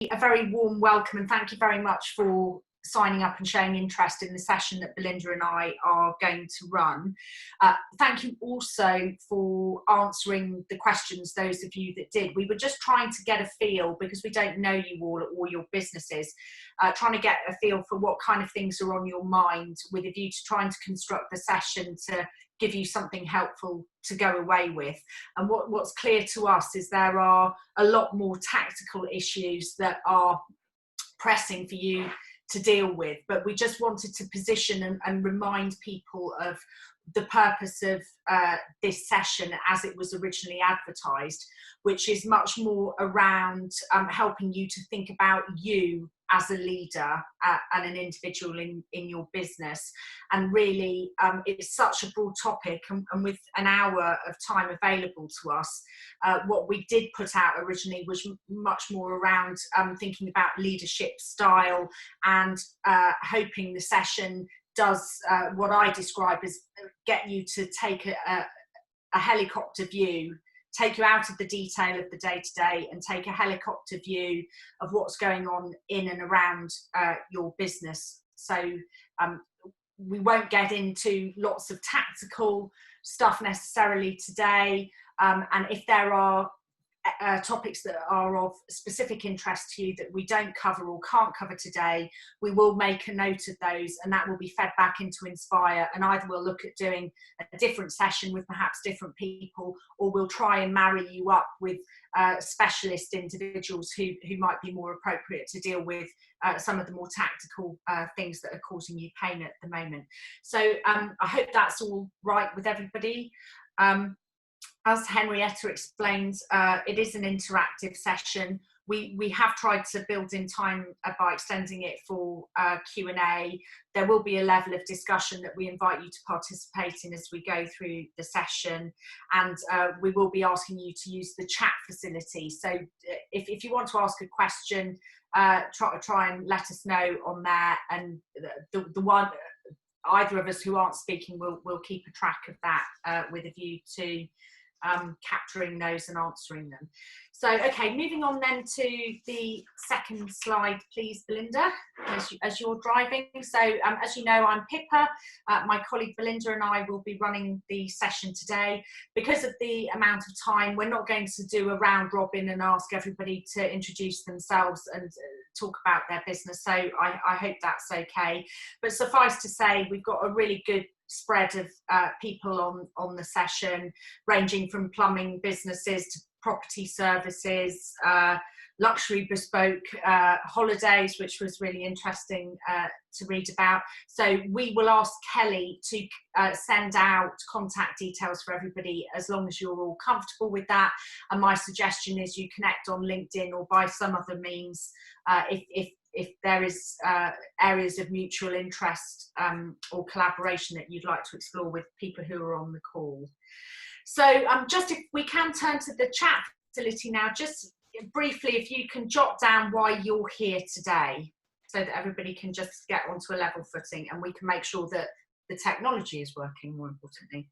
a very warm welcome and thank you very much for signing up and showing interest in the session that Belinda and I are going to run. Thank you also for answering the questions, those of you that did. We were just trying to get a feel, because we don't know you all or your businesses, trying to get a feel for what kind of things are on your mind, with a view to trying to construct the session to give you something helpful to go away with. And what's clear to us is there are a lot more tactical issues that are pressing for you to deal with, but we just wanted to position and remind people of the purpose of this session as it was originally advertised, which is much more around helping you to think about you as a leader and an individual in your business. And really it's such a broad topic, and with an hour of time available to us, what we did put out originally was much more around thinking about leadership style, and hoping the session does what I describe as get you to take a helicopter view, take you out of the detail of the day-to-day and take a helicopter view of what's going on in and around your business. So we won't get into lots of tactical stuff necessarily today, and if there are topics that are of specific interest to you that we don't cover or can't cover today, we will make a note of those, and that will be fed back into Inspire, and either we'll look at doing a different session with perhaps different people, or we'll try and marry you up with specialist individuals who might be more appropriate to deal with some of the more tactical things that are causing you pain at the moment. So I hope that's all right with everybody. As Henrietta explained, it is an interactive session. We have tried to build in time by extending it for Q&A. There will be a level of discussion that we invite you to participate in as we go through the session, and we will be asking you to use the chat facility. So if you want to ask a question, try and let us know on there, and the one, either of us who aren't speaking will keep a track of that with a view to capturing those and answering them. So, okay, moving on then to the second slide, please, Belinda, as you're driving. So, as you know, I'm Pippa. My colleague Belinda and I will be running the session today. Because of the amount of time, we're not going to do a round robin and ask everybody to introduce themselves and talk about their business. So I hope that's okay. But suffice to say, we've got a really good spread of people on the session, ranging from plumbing businesses to property services, luxury bespoke holidays, which was really interesting to read about. So we will ask Kelly to send out contact details for everybody, as long as you're all comfortable with that. And my suggestion is you connect on LinkedIn or by some other means if there is areas of mutual interest or collaboration that you'd like to explore with people who are on the call. So just if we can turn to the chat facility now, just briefly, if you can jot down why you're here today, so that everybody can just get onto a level footing and we can make sure that the technology is working, more importantly.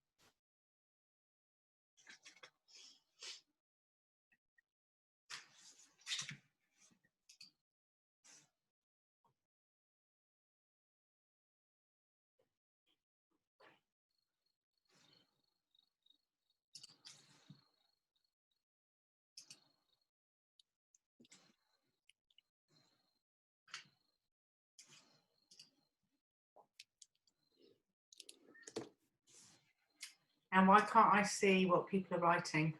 And why can't I see what people are writing?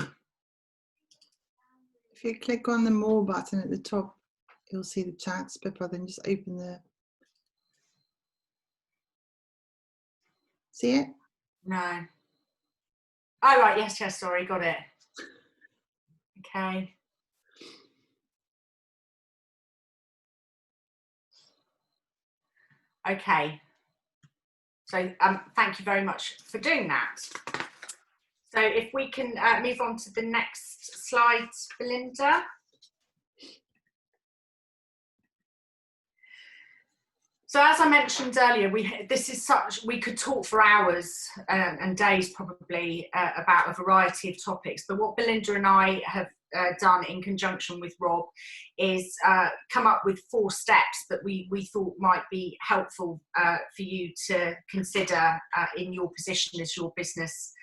If you click on the More button at the top, you'll see the chats, Pippa, then just open the... See it? No. Oh, right, yes, sorry, got it. Okay. Okay. So thank you very much for doing that. So if we can move on to the next slide, Belinda. So as I mentioned earlier, we could talk for hours and days probably about a variety of topics, but what Belinda and I have done in conjunction with Rob is come up with 4 steps that we thought might be helpful for you to consider in your position as your business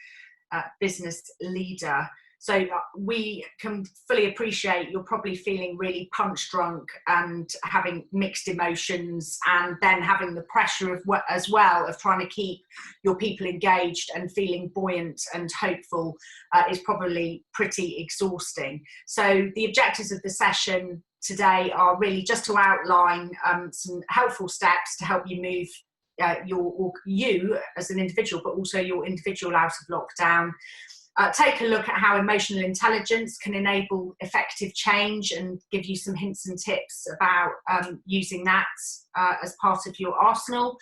leader. So we can fully appreciate you're probably feeling really punch drunk and having mixed emotions, and then having the pressure of as well of trying to keep your people engaged and feeling buoyant and hopeful is probably pretty exhausting. So the objectives of the session today are really just to outline some helpful steps to help you move you as an individual, but also your individual out of lockdown. Take a look at how emotional intelligence can enable effective change and give you some hints and tips about using that as part of your arsenal.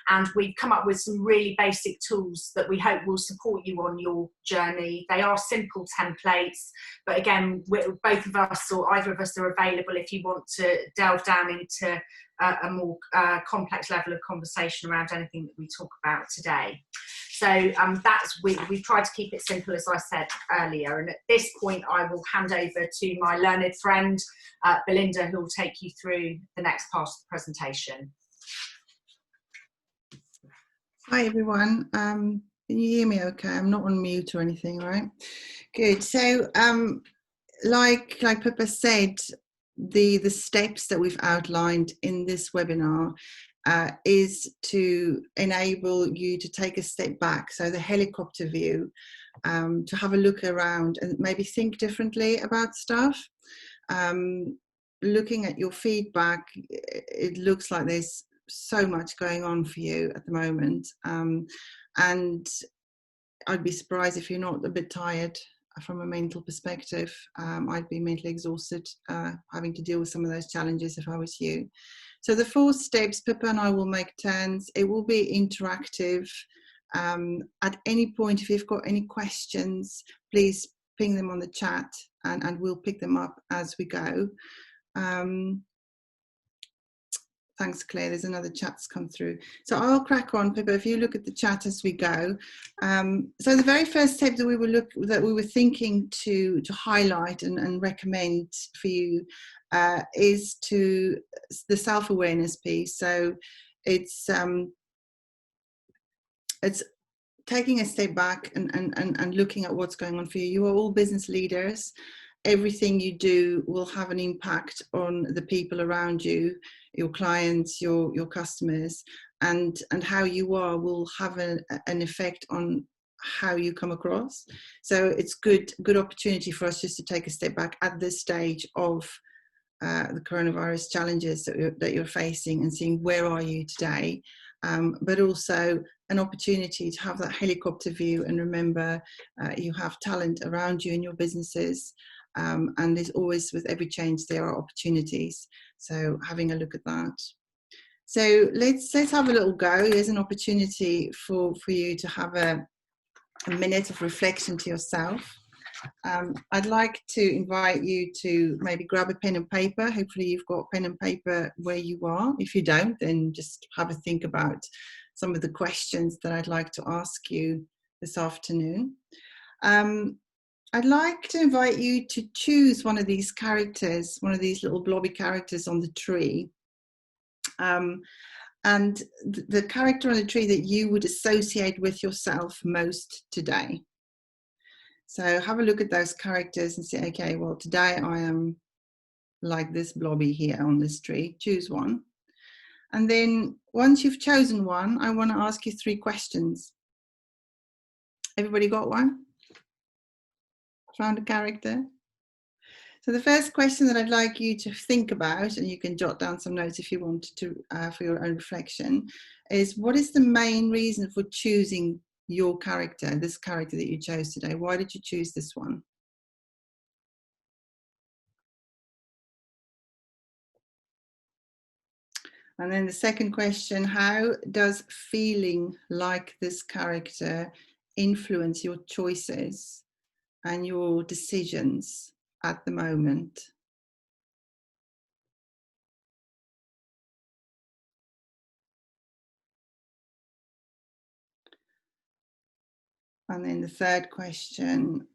And we've come up with some really basic tools that we hope will support you on your journey. They are simple templates, but again, both of us or either of us are available if you want to delve down into a more complex level of conversation around anything that we talk about today. So we've tried to keep it simple, as I said earlier. And at this point, I will hand over to my learned friend, Belinda, who will take you through the next part of the presentation. Hi, everyone. Can you hear me okay? I'm not on mute or anything, right? Good. So like Pippa said, the steps that we've outlined in this webinar is to enable you to take a step back, so the helicopter view, to have a look around and maybe think differently about stuff. Looking at your feedback, it looks like there's so much going on for you at the moment, and I'd be surprised if you're not a bit tired from a mental perspective. I'd be mentally exhausted having to deal with some of those challenges if I was you. So the 4 steps, Pippa and I will make turns. It will be interactive. At any point, if you've got any questions, please ping them on the chat and we'll pick them up as we go. Thanks, Claire. There's another chat that's come through. So I'll crack on, Pippa, if you look at the chat as we go. So the very first step that we were thinking to highlight and recommend for you is to the self-awareness piece. So it's taking a step back and looking at what's going on for you. You are all business leaders. Everything you do will have an impact on the people around you, your clients, your customers, and how you are will have an effect on how you come across. So it's good opportunity for us just to take a step back at this stage of the coronavirus challenges that you're facing, and seeing where are you today, but also an opportunity to have that helicopter view and remember you have talent around you in your businesses. And there's always, with every change, there are opportunities. So having a look at that. So let's have a little go. Here's an opportunity for you to have a minute of reflection to yourself. I'd like to invite you to maybe grab a pen and paper. Hopefully you've got pen and paper where you are. If you don't, then just have a think about some of the questions that I'd like to ask you this afternoon. I'd like to invite you to choose one of these characters, one of these little blobby characters on the tree. And the character on the tree that you would associate with yourself most today. So have a look at those characters and say, okay, well, today I am like this blobby here on this tree. Choose one. And then once you've chosen one, I want to ask you 3 questions. Everybody got one? Found a character? So the first question that I'd like you to think about, and you can jot down some notes if you want to for your own reflection, is what is the main reason for choosing your character, this character that you chose today? Why did you choose this one? And then the second question, how does feeling like this character influence your choices and your decisions at the moment? And then the third question,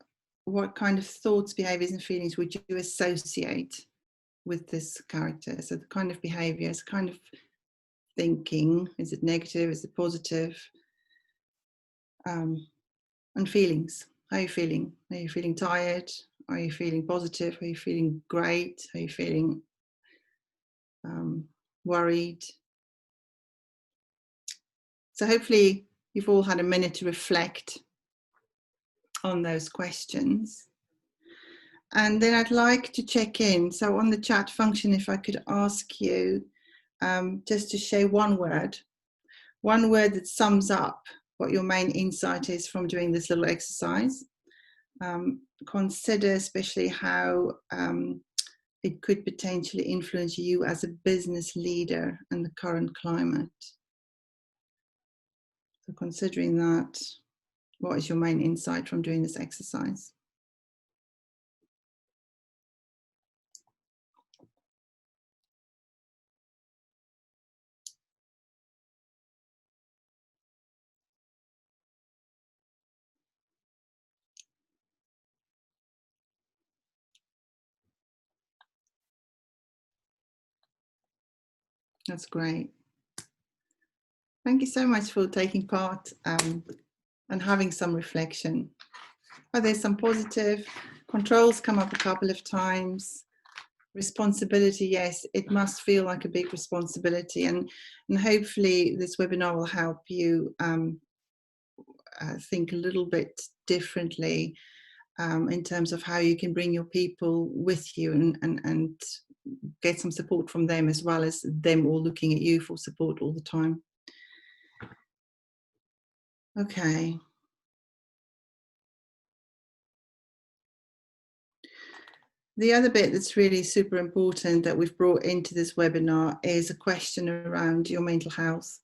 what kind of thoughts, behaviors and feelings would you associate with this character? So the kind of behaviors, kind of thinking, is it negative, is it positive? And feelings, how are you feeling? Are you feeling tired? Are you feeling positive? Are you feeling great? Are you feeling worried? So hopefully you've all had a minute to reflect on those questions. And then I'd like to check in. So on the chat function, if I could ask you just to share one word that sums up what your main insight is from doing this little exercise. Consider especially how it could potentially influence you as a business leader in the current climate. So considering that, what is your main insight from doing this exercise? That's great. Thank you so much for taking part and having some reflection. Oh, there's some positive controls come up a couple of times. Responsibility, yes, it must feel like a big responsibility, and hopefully this webinar will help you think a little bit differently in terms of how you can bring your people with you and get some support from them, as well as them all looking at you for support all the time. Okay. The other bit that's really super important that we've brought into this webinar is a question around your mental health.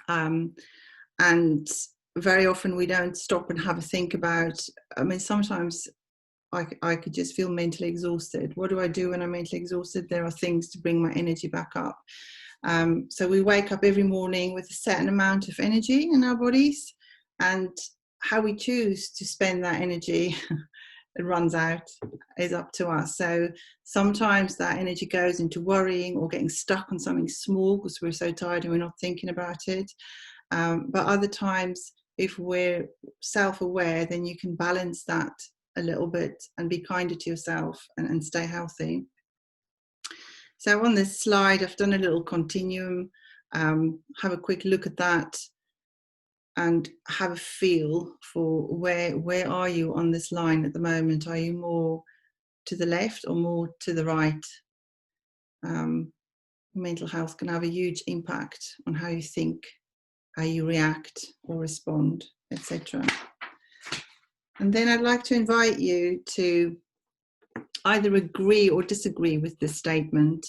And very often we don't stop and have a think about, I mean, sometimes I could just feel mentally exhausted. What do I do when I'm mentally exhausted? There are things to bring my energy back up. So we wake up every morning with a certain amount of energy in our bodies, and how we choose to spend that energy it runs out is up to us. So sometimes that energy goes into worrying or getting stuck on something small because we're so tired and we're not thinking about it. But other times, if we're self-aware, then you can balance that a little bit and be kinder to yourself and stay healthy. So on this slide, I've done a little continuum. Have a quick look at that and have a feel for where are you on this line at the moment. Are you more to the left or more to the right? Mental health can have a huge impact on how you think, how you react or respond, etc. And then I'd like to invite you to either agree or disagree with this statement.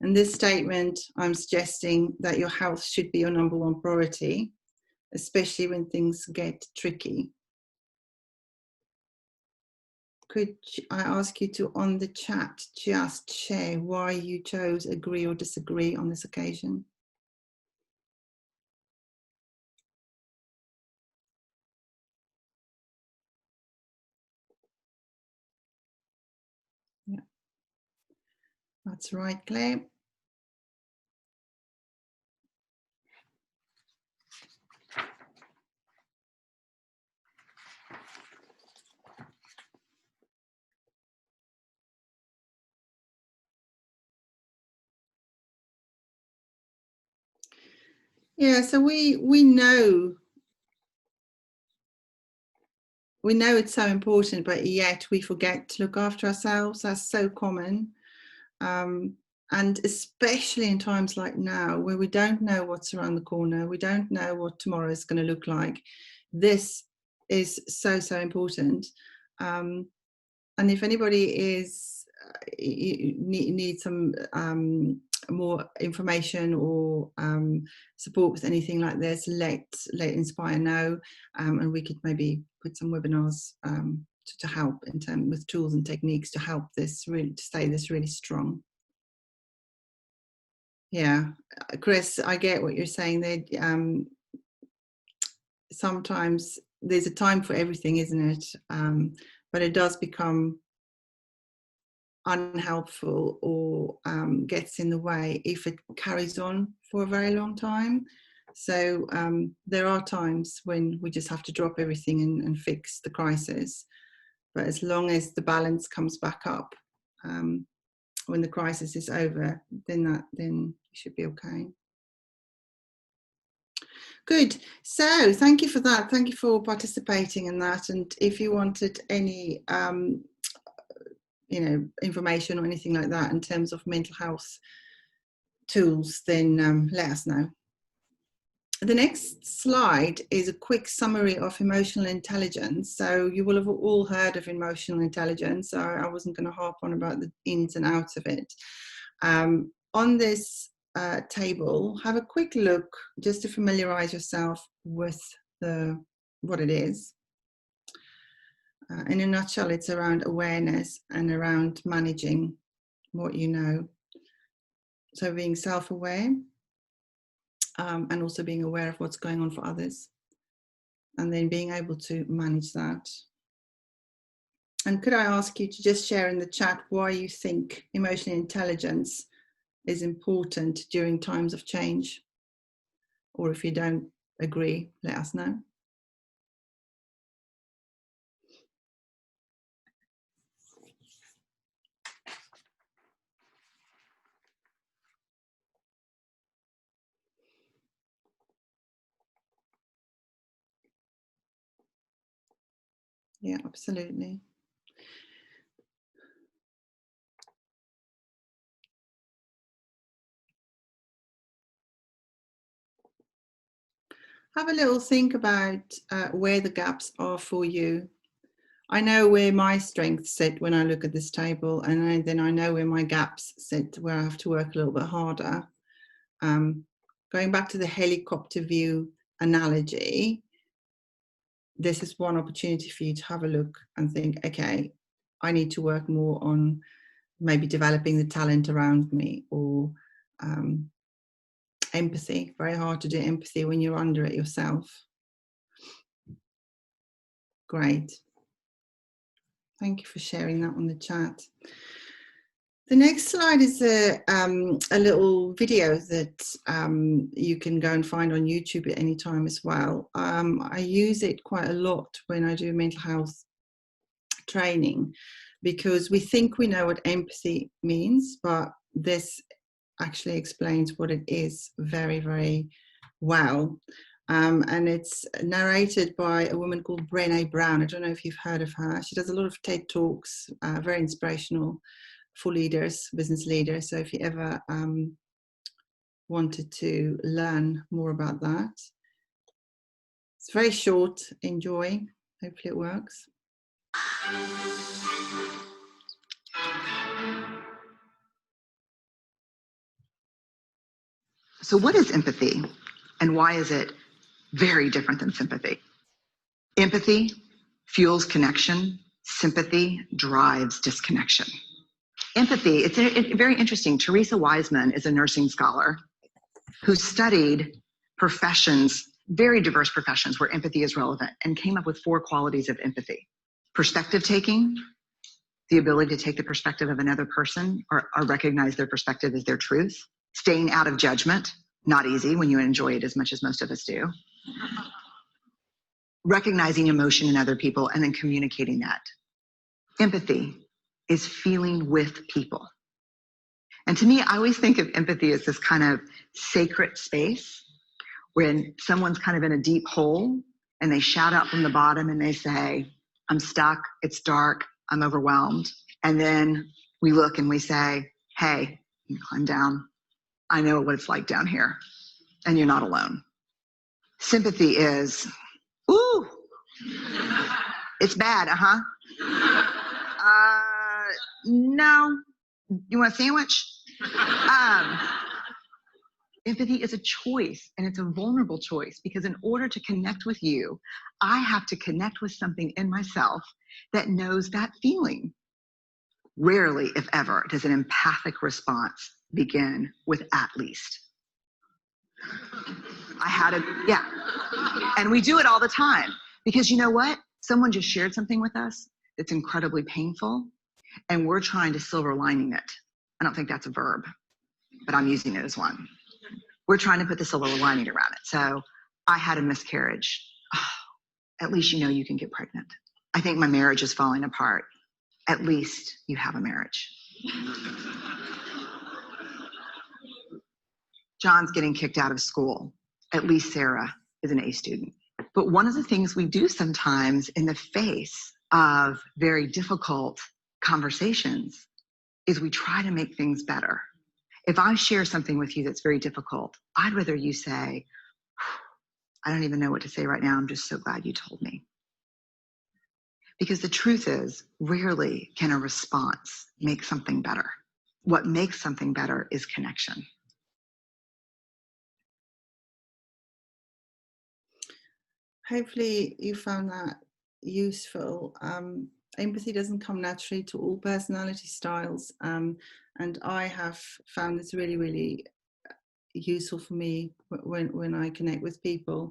In this statement, I'm suggesting that your health should be your number one priority, especially when things get tricky. Could I ask you to, on the chat, just share why you chose agree or disagree on this occasion? Yeah, that's right, Claire. Yeah, so we know it's so important, but yet we forget to look after ourselves. That's so common. And especially in times like now, where we don't know what's around the corner, we don't know what tomorrow is going to look like. This is so important. And if anybody needs some more information or support with anything like this, let Inspire know, and we could maybe put some webinars to help in terms with tools and techniques to help this really to stay this really strong. Yeah, Chris, I get what you're saying there. Sometimes there's a time for everything, isn't it? but it does become unhelpful or gets in the way if it carries on for a very long time. So there are times when we just have to drop everything and fix the crisis. But as long as the balance comes back up when the crisis is over, then you should be okay. Good. So thank you for that. Thank you for participating in that. And if you wanted any information or anything like that in terms of mental health tools, then let us know. The next slide is a quick summary of emotional intelligence. So you will have all heard of emotional intelligence. So I wasn't going to harp on about the ins and outs of it. On this table, have a quick look just to familiarize yourself with what it is. In a nutshell, it's around awareness and around managing what you know. So being self-aware and also being aware of what's going on for others, and then being able to manage that. And could I ask you to just share in the chat why you think emotional intelligence is important during times of change? Or if you don't agree, let us know. Yeah, absolutely. Have a little think about where the gaps are for you. I know where my strengths sit when I look at this table, and then I know where my gaps sit, where I have to work a little bit harder. Going back to the helicopter view analogy, this is one opportunity for you to have a look and think, okay, I need to work more on maybe developing the talent around me, or empathy. Very hard to do empathy when you're under it yourself. Great. Thank you for sharing that on the chat. The next slide is a little video that you can go and find on YouTube at any time as well. I use it quite a lot when I do mental health training, because we think we know what empathy means, but this actually explains what it is very, very well. And it's narrated by a woman called Brené Brown. I don't know if you've heard of her. She does a lot of TED Talks, very inspirational for leaders, business leaders. So if you ever wanted to learn more about that, it's very short. Enjoy. Hopefully it works. So what is empathy, and why is it very different than sympathy? Empathy fuels connection. Sympathy drives disconnection. Empathy, it's very interesting. Teresa Wiseman is a nursing scholar who studied professions, very diverse professions where empathy is relevant, and came up with 4 qualities of empathy. Perspective taking, the ability to take the perspective of another person or recognize their perspective as their truth. Staying out of judgment, not easy when you enjoy it as much as most of us do. Recognizing emotion in other people and then communicating that. Empathy is feeling with people. And to me, I always think of empathy as this kind of sacred space when someone's kind of in a deep hole and they shout out from the bottom and they say, I'm stuck, it's dark, I'm overwhelmed. And then we look and we say, hey, you climb down. I know what it's like down here, and you're not alone. Sympathy is, ooh, it's bad, no, you want a sandwich? Empathy is a choice, and it's a vulnerable choice, because in order to connect with you, I have to connect with something in myself that knows that feeling. Rarely, if ever, does an empathic response begin with at least. And we do it all the time, because you know what? Someone just shared something with us that's incredibly painful, and we're trying to silver lining it. I don't think that's a verb, but I'm using it as one. We're trying to put the silver lining around it. So I had a miscarriage. Oh, at least you know you can get pregnant. I think my marriage is falling apart. At least you have a marriage. John's getting kicked out of school. At least Sarah is an A student. But one of the things we do sometimes in the face of very difficult conversations is we try to make things better. If I share something with you that's very difficult, I'd rather you say, I don't even know what to say right now. I'm just so glad you told me. Because the truth is, rarely can a response make something better. What makes something better is connection. Hopefully you found that useful. Empathy doesn't come naturally to all personality styles, and I have found this really, really useful for me when I connect with people.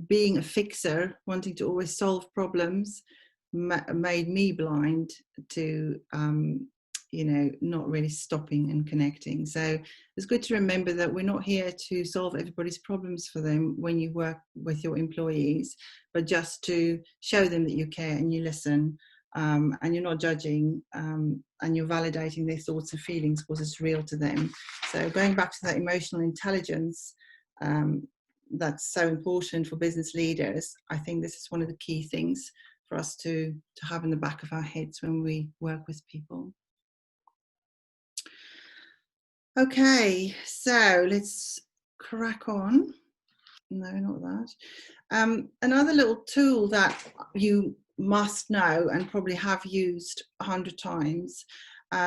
Being a fixer, wanting to always solve problems, made me blind to not really stopping and connecting. So it's good to remember that we're not here to solve everybody's problems for them when you work with your employees, but just to show them that you care and you listen, and you're not judging, and you're validating their thoughts and feelings because it's real to them. So going back to that emotional intelligence, that's so important for business leaders. I think this is one of the key things for us to have in the back of our heads when we work with people. Okay, so let's crack on. No, not that. Another little tool that you must know and probably have used 100 times.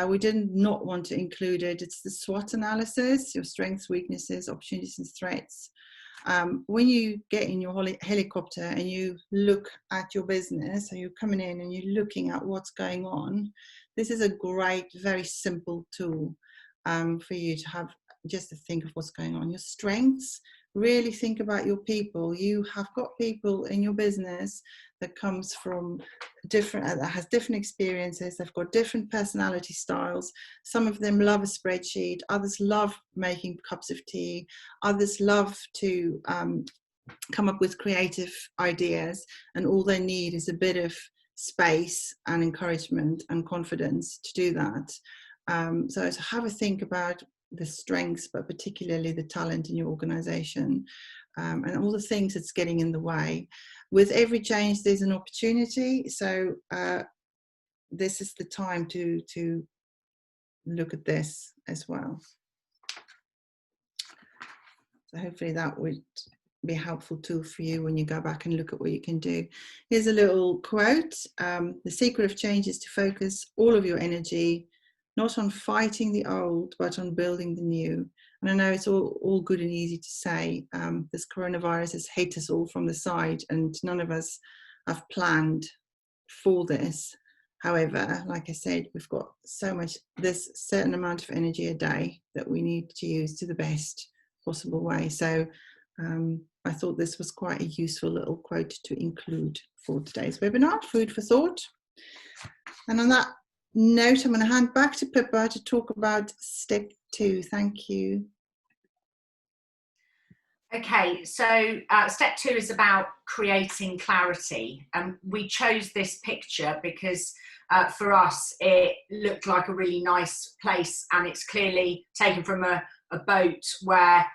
We did not want to include it. It's the SWOT analysis, your strengths, weaknesses, opportunities and threats. When you get in your helicopter and you look at your business, so you're coming in and you're looking at what's going on, this is a great, very simple tool for you to have, just to think of what's going on. Your strengths, really think about your people. You have got people in your business that comes from that has different experiences. They've got different personality styles. Some of them love a spreadsheet. Others love making cups of tea. Others love to come up with creative ideas. And all they need is a bit of space and encouragement and confidence to do that. So to have a think about the strengths, but particularly the talent in your organization, and all the things that's getting in the way. With every change, there's an opportunity. So this is the time to look at this as well. So hopefully that would be a helpful tool for you when you go back and look at what you can do. Here's a little quote. The secret of change is to focus all of your energy not on fighting the old, but on building the new. And I know it's all good and easy to say. This coronavirus has hit us all from the side, and none of us have planned for this. However, like I said, we've got this certain amount of energy a day that we need to use to the best possible way. So I thought this was quite a useful little quote to include for today's webinar, food for thought. And on that note, I'm going to hand back to Pippa to talk about step 2. Thank you. Okay, so step 2 is about creating clarity. We chose this picture because for us it looked like a really nice place, and it's clearly taken from a boat where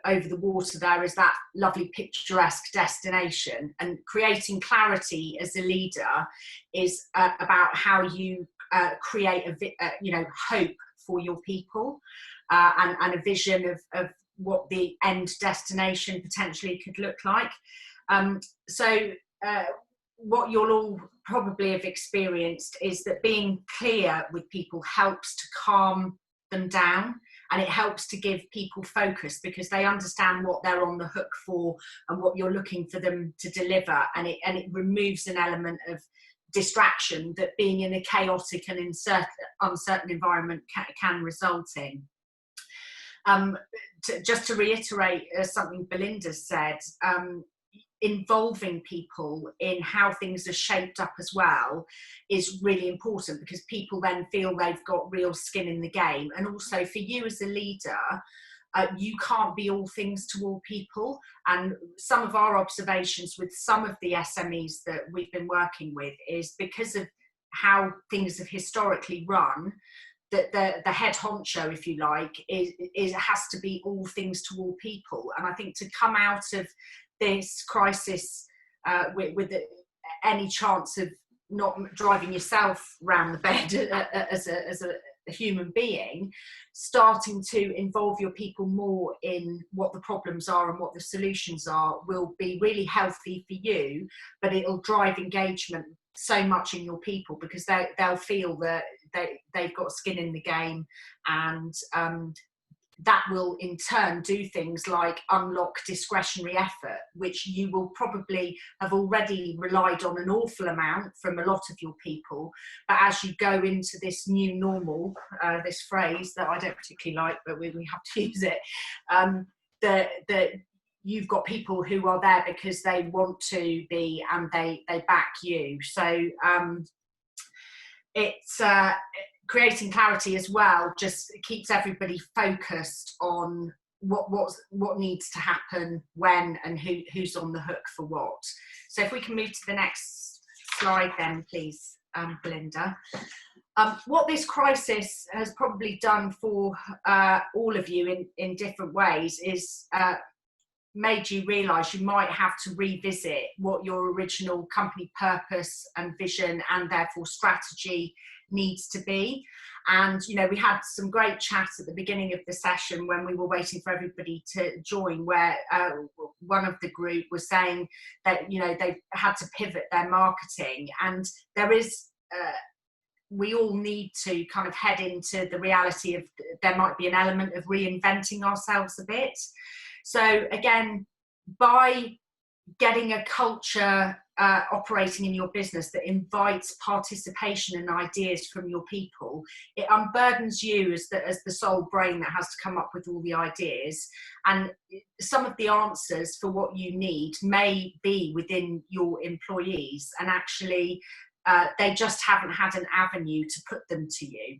over the water there is that lovely picturesque destination. And creating clarity as a leader is about how you create hope for your people, and a vision of what the end destination potentially could look like. So what you'll all probably have experienced is that being clear with people helps to calm them down, and it helps to give people focus because they understand what they're on the hook for and what you're looking for them to deliver, and it removes an element of distraction that being in a chaotic and uncertain environment can result in. Just to reiterate something Belinda said, involving people in how things are shaped up as well is really important, because people then feel they've got real skin in the game. And also for you as a leader, you can't be all things to all people. And some of our observations with some of the SMEs that we've been working with is because of how things have historically run, that the head honcho, if you like, is has to be all things to all people. And I think to come out of this crisis with any chance of not driving yourself round the bed as a human being, starting to involve your people more in what the problems are and what the solutions are will be really healthy for you, but it'll drive engagement so much in your people, because they'll feel that they've got skin in the game, and that will in turn do things like unlock discretionary effort, which you will probably have already relied on an awful amount from a lot of your people. But as you go into this new normal, this phrase that I don't particularly like, but we have to use it, that you've got people who are there because they want to be, and they back you. So it's creating clarity as well just keeps everybody focused on what needs to happen when, and who's on the hook for what. So if we can move to the next slide then, please, Belinda. What this crisis has probably done for all of you in different ways is made you realise you might have to revisit what your original company purpose and vision, and therefore strategy, needs to be. And you know, we had some great chat at the beginning of the session when we were waiting for everybody to join, where one of the group was saying that, you know, they've had to pivot their marketing, and there is we all need to kind of head into the reality of there might be an element of reinventing ourselves a bit. So again, by getting a culture operating in your business that invites participation and ideas from your people, it unburdens you as the sole brain that has to come up with all the ideas. And some of the answers for what you need may be within your employees, and actually they just haven't had an avenue to put them to you.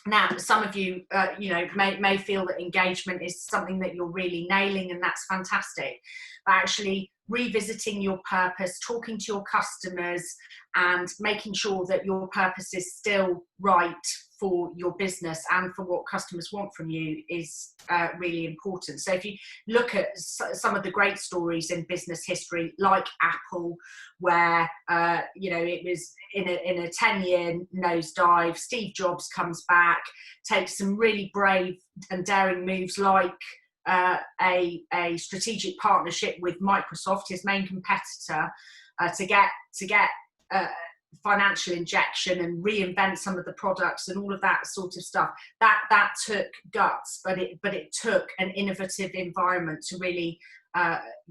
Now, some of you, you know, may feel that engagement is something that you're really nailing, and that's fantastic. But actually revisiting your purpose, talking to your customers, and making sure that your purpose is still right for your business and for what customers want from you is really important. So if you look at some of the great stories in business history, like Apple, where you know, it was in a 10-year nosedive, Steve Jobs comes back, takes some really brave and daring moves, like a strategic partnership with Microsoft, his main competitor, to get financial injection and reinvent some of the products and all of that sort of stuff. That took guts, but it took an innovative environment to really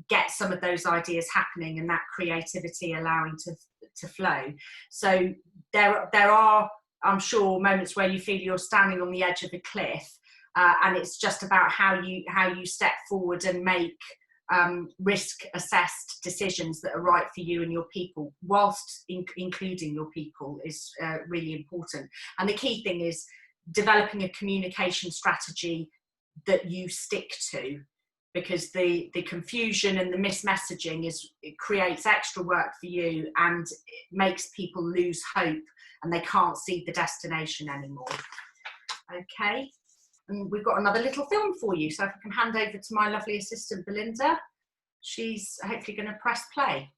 get some of those ideas happening, and that creativity allowing to flow. So there are, I'm sure, moments where you feel you're standing on the edge of a cliff, and it's just about how you step forward and make risk assessed decisions that are right for you and your people, whilst including your people, is really important. And the key thing is developing a communication strategy that you stick to, because the confusion and the mismessaging it creates extra work for you, and it makes people lose hope and they can't see the destination anymore. Okay. And we've got another little film for you. So if I can hand over to my lovely assistant, Belinda, she's hopefully going to press play.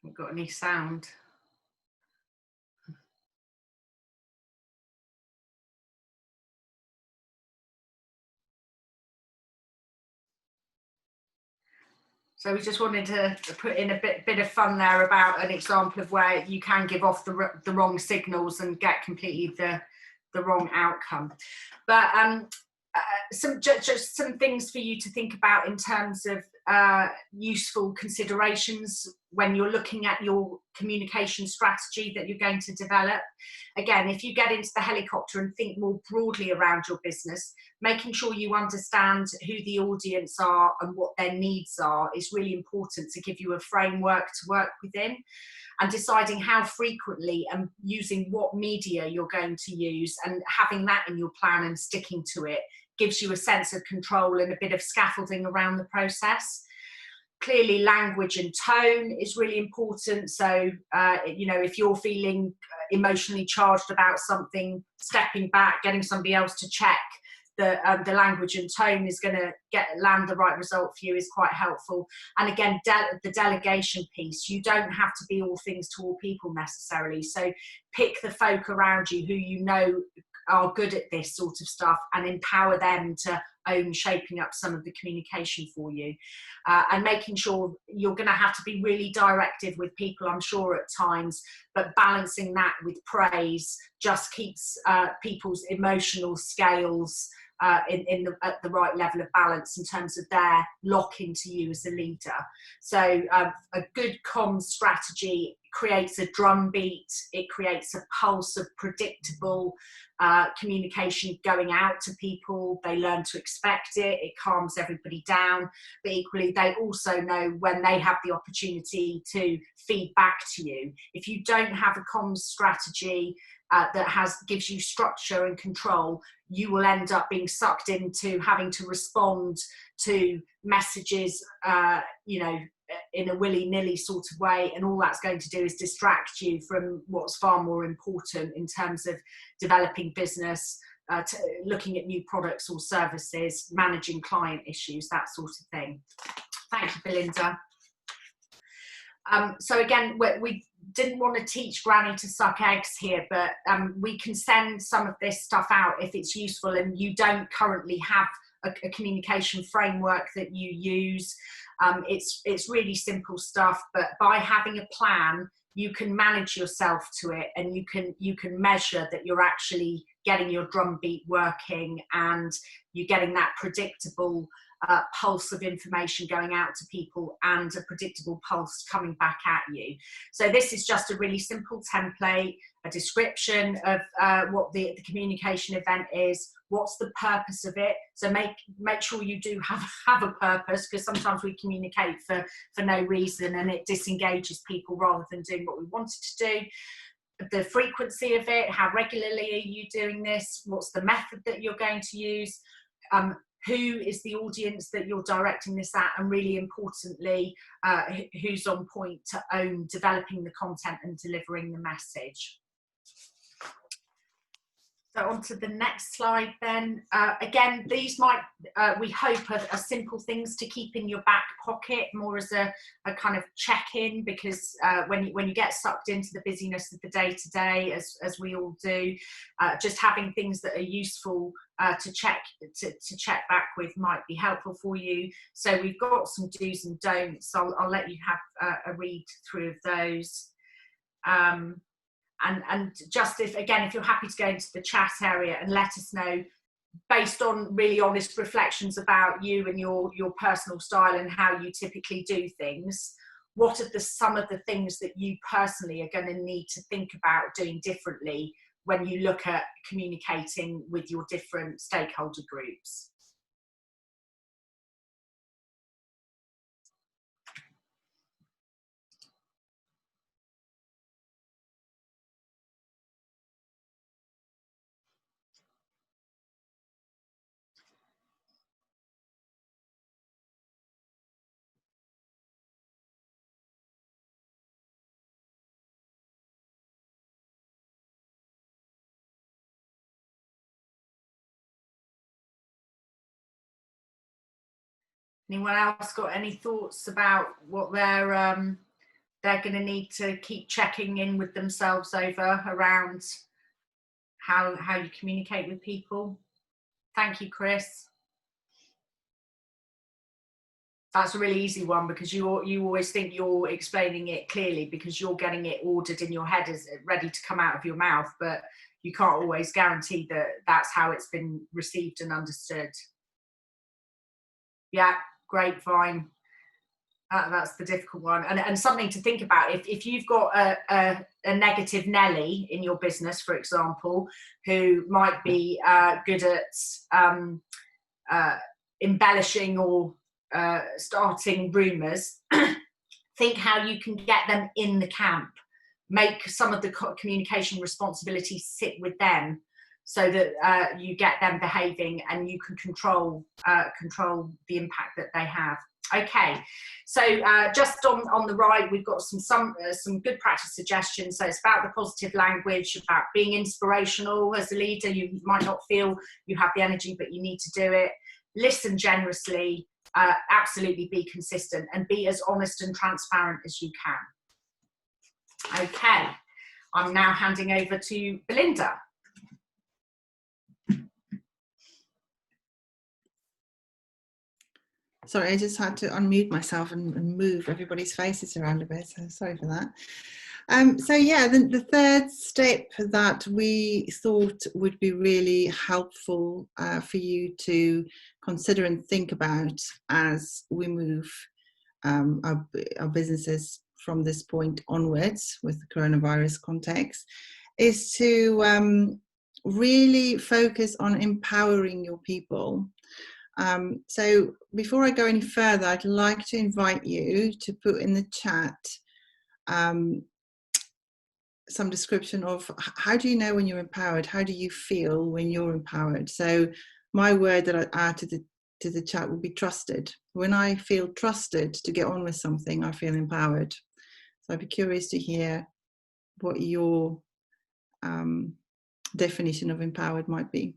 We've got any sound. So we just wanted to put in a bit of fun there about an example of where you can give off the wrong signals and get completely the wrong outcome. But just some things for you to think about in terms of useful considerations when you're looking at your communication strategy that you're going to develop. Again, if you get into the helicopter and think more broadly around your business, making sure you understand who the audience are and what their needs are is really important to give you a framework to work within. And deciding how frequently and using what media you're going to use and having that in your plan and sticking to it gives you a sense of control and a bit of scaffolding around the process. Clearly, language and tone is really important. So, if you're feeling emotionally charged about something, stepping back, getting somebody else to check the language and tone is going to land the right result for you is quite helpful. And again, the delegation piece, you don't have to be all things to all people necessarily. So pick the folk around you who you know are good at this sort of stuff and empower them to own shaping up some of the communication for you, and making sure you're going to have to be really directive with people, I'm sure, at times, but balancing that with praise just keeps people's emotional scales at the right level of balance in terms of their lock into you as a leader. So a good comms strategy creates a drumbeat, it creates a pulse of predictable communication going out to people. They learn to expect it, it calms everybody down, but equally they also know when they have the opportunity to feed back to you. If you don't have a comms strategy that gives you structure and control, you will end up being sucked into having to respond to messages in a willy-nilly sort of way, and all that's going to do is distract you from what's far more important in terms of developing business, looking at new products or services, managing client issues, that sort of thing. Thank you, Belinda. So again, we didn't want to teach Granny to suck eggs here, but we can send some of this stuff out if it's useful and you don't currently have a communication framework that you use. It's really simple stuff, but by having a plan, you can manage yourself to it, and you can measure that you're actually getting your drumbeat working and you're getting that predictable pulse of information going out to people and a predictable pulse coming back at you. So this is just a really simple template, a description of what the communication event is, what's the purpose of it. So make sure you do have a purpose, because sometimes we communicate for no reason and it disengages people rather than doing what we wanted to do. The frequency of it, how regularly are you doing this, what's the method that you're going to use, who is the audience that you're directing this at, and really importantly, who's on point to own developing the content and delivering the message. So on to the next slide then. Again, these might, we hope, are simple things to keep in your back pocket, more as a kind of check-in, because when you get sucked into the busyness of the day-to-day, as we all do, just having things that are useful to check back with might be helpful for you. So we've got some do's and don'ts. I'll let you have a read through of those. And just if you're happy to go into the chat area and let us know, based on really honest reflections about you and your personal style and how you typically do things, what are some of the things that you personally are going to need to think about doing differently when you look at communicating with your different stakeholder groups? Anyone else got any thoughts about what they're going to need to keep checking in with themselves over around how you communicate with people? Thank you, Chris. That's a really easy one, because you always think you're explaining it clearly because you're getting it ordered in your head as ready to come out of your mouth, but you can't always guarantee that that's how it's been received and understood. Yeah, great, fine. That's the difficult one, and something to think about. If you've got a negative Nelly in your business, for example, who might be good at embellishing or starting rumours, think how you can get them in the camp. Make some of the communication responsibility sit with them, so that you get them behaving and you can control the impact that they have. Okay, so just on the right, we've got some good practice suggestions. So it's about the positive language, about being inspirational as a leader. You might not feel you have the energy, but you need to do it. Listen generously, absolutely be consistent, and be as honest and transparent as you can. Okay, I'm now handing over to Belinda. Sorry, I just had to unmute myself and move everybody's faces around a bit, so sorry for that. So yeah, the third step that we thought would be really helpful for you to consider and think about as we move our businesses from this point onwards with the coronavirus context is to really focus on empowering your people. So before I go any further, I'd like to invite you to put in the chat some description of how do you know when you're empowered? How do you feel when you're empowered? So my word that I add to the chat would be trusted. When I feel trusted to get on with something, I feel empowered. So I'd be curious to hear what your definition of empowered might be.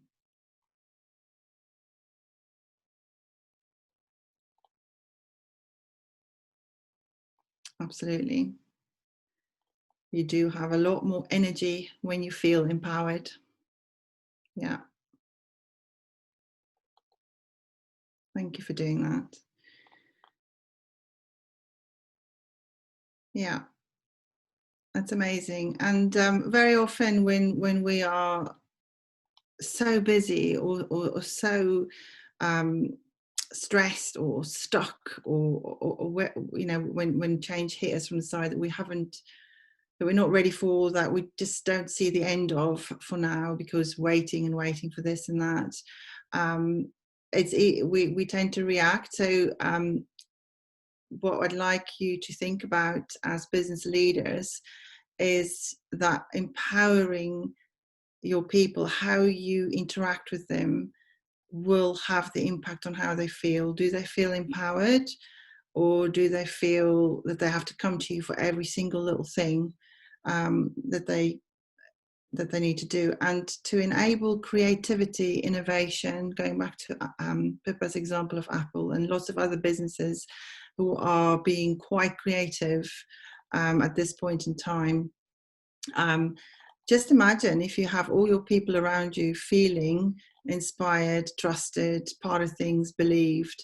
Absolutely. You do have a lot more energy when you feel empowered. Yeah. Thank you for doing that. Yeah. That's amazing. And very often when we are so busy or so stressed or stuck or you know, when change hits us from the side that we're not ready for, that we just don't see the end of for now, because waiting for this and that, we tend to react. So what I'd like you to think about as business leaders is that empowering your people, how you interact with them, will have the impact on how they feel. Do they feel empowered, or do they feel that they have to come to you for every single little thing that they need to do? And to enable creativity, innovation, going back to Pippa's example of Apple and lots of other businesses who are being quite creative at this point in time. Just imagine if you have all your people around you feeling inspired, trusted, part of things, believed.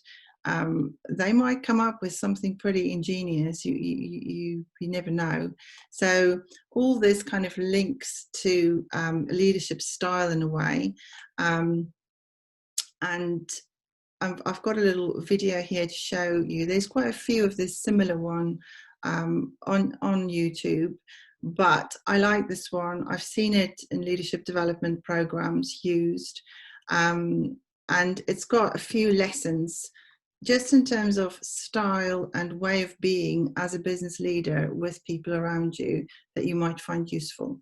They might come up with something pretty ingenious. You never know. So all this kind of links to leadership style in a way. And I've got a little video here to show you. There's quite a few of this similar one on YouTube, but I like this one. I've seen it in leadership development programs used, and it's got a few lessons just in terms of style and way of being as a business leader with people around you that you might find useful.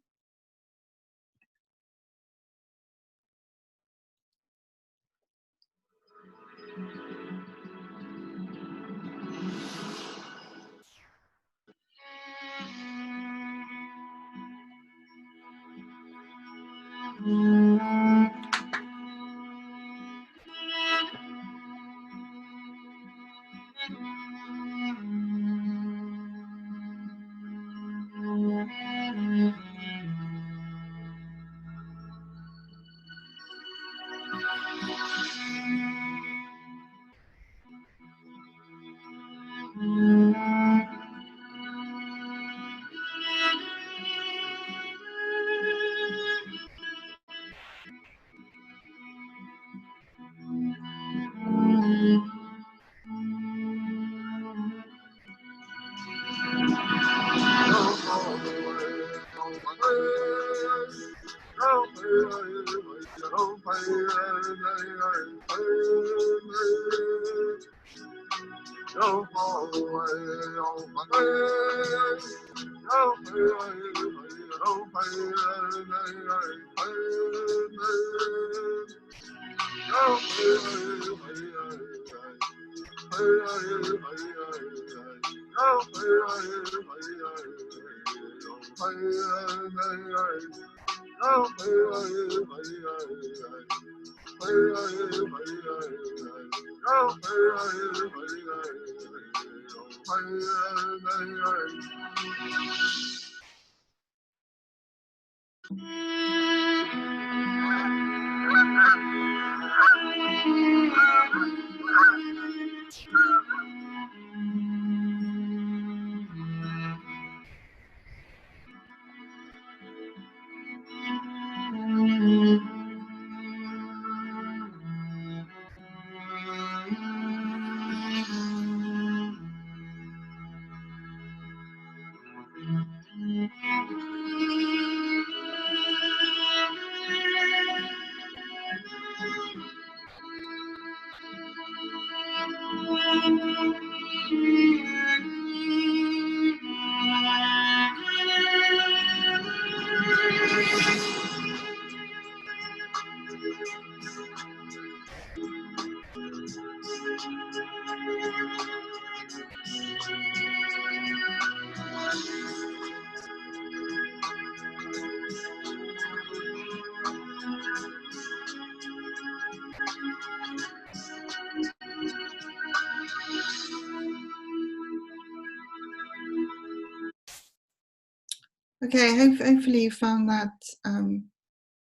Okay, hopefully you found that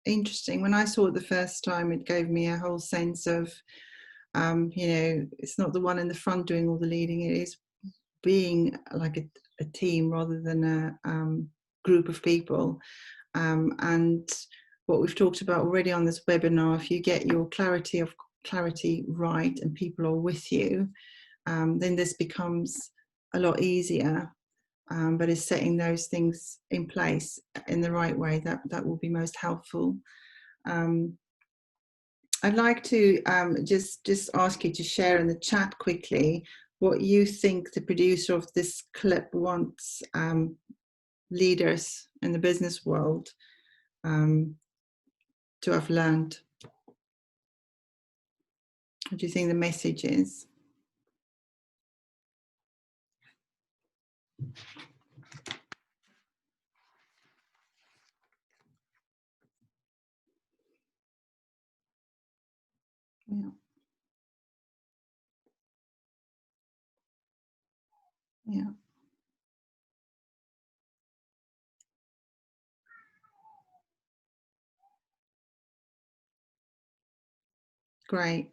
interesting. When I saw it the first time, it gave me a whole sense of, you know, it's not the one in the front doing all the leading, it is being like a team rather than a group of people. And what we've talked about already on this webinar, if you get your clarity right and people are with you, then this becomes a lot easier. But it's setting those things in place in the right way that will be most helpful. I'd like to just ask you to share in the chat quickly what you think the producer of this clip wants leaders in the business world to have learned. What do you think the message is? Yeah. Yeah. Great.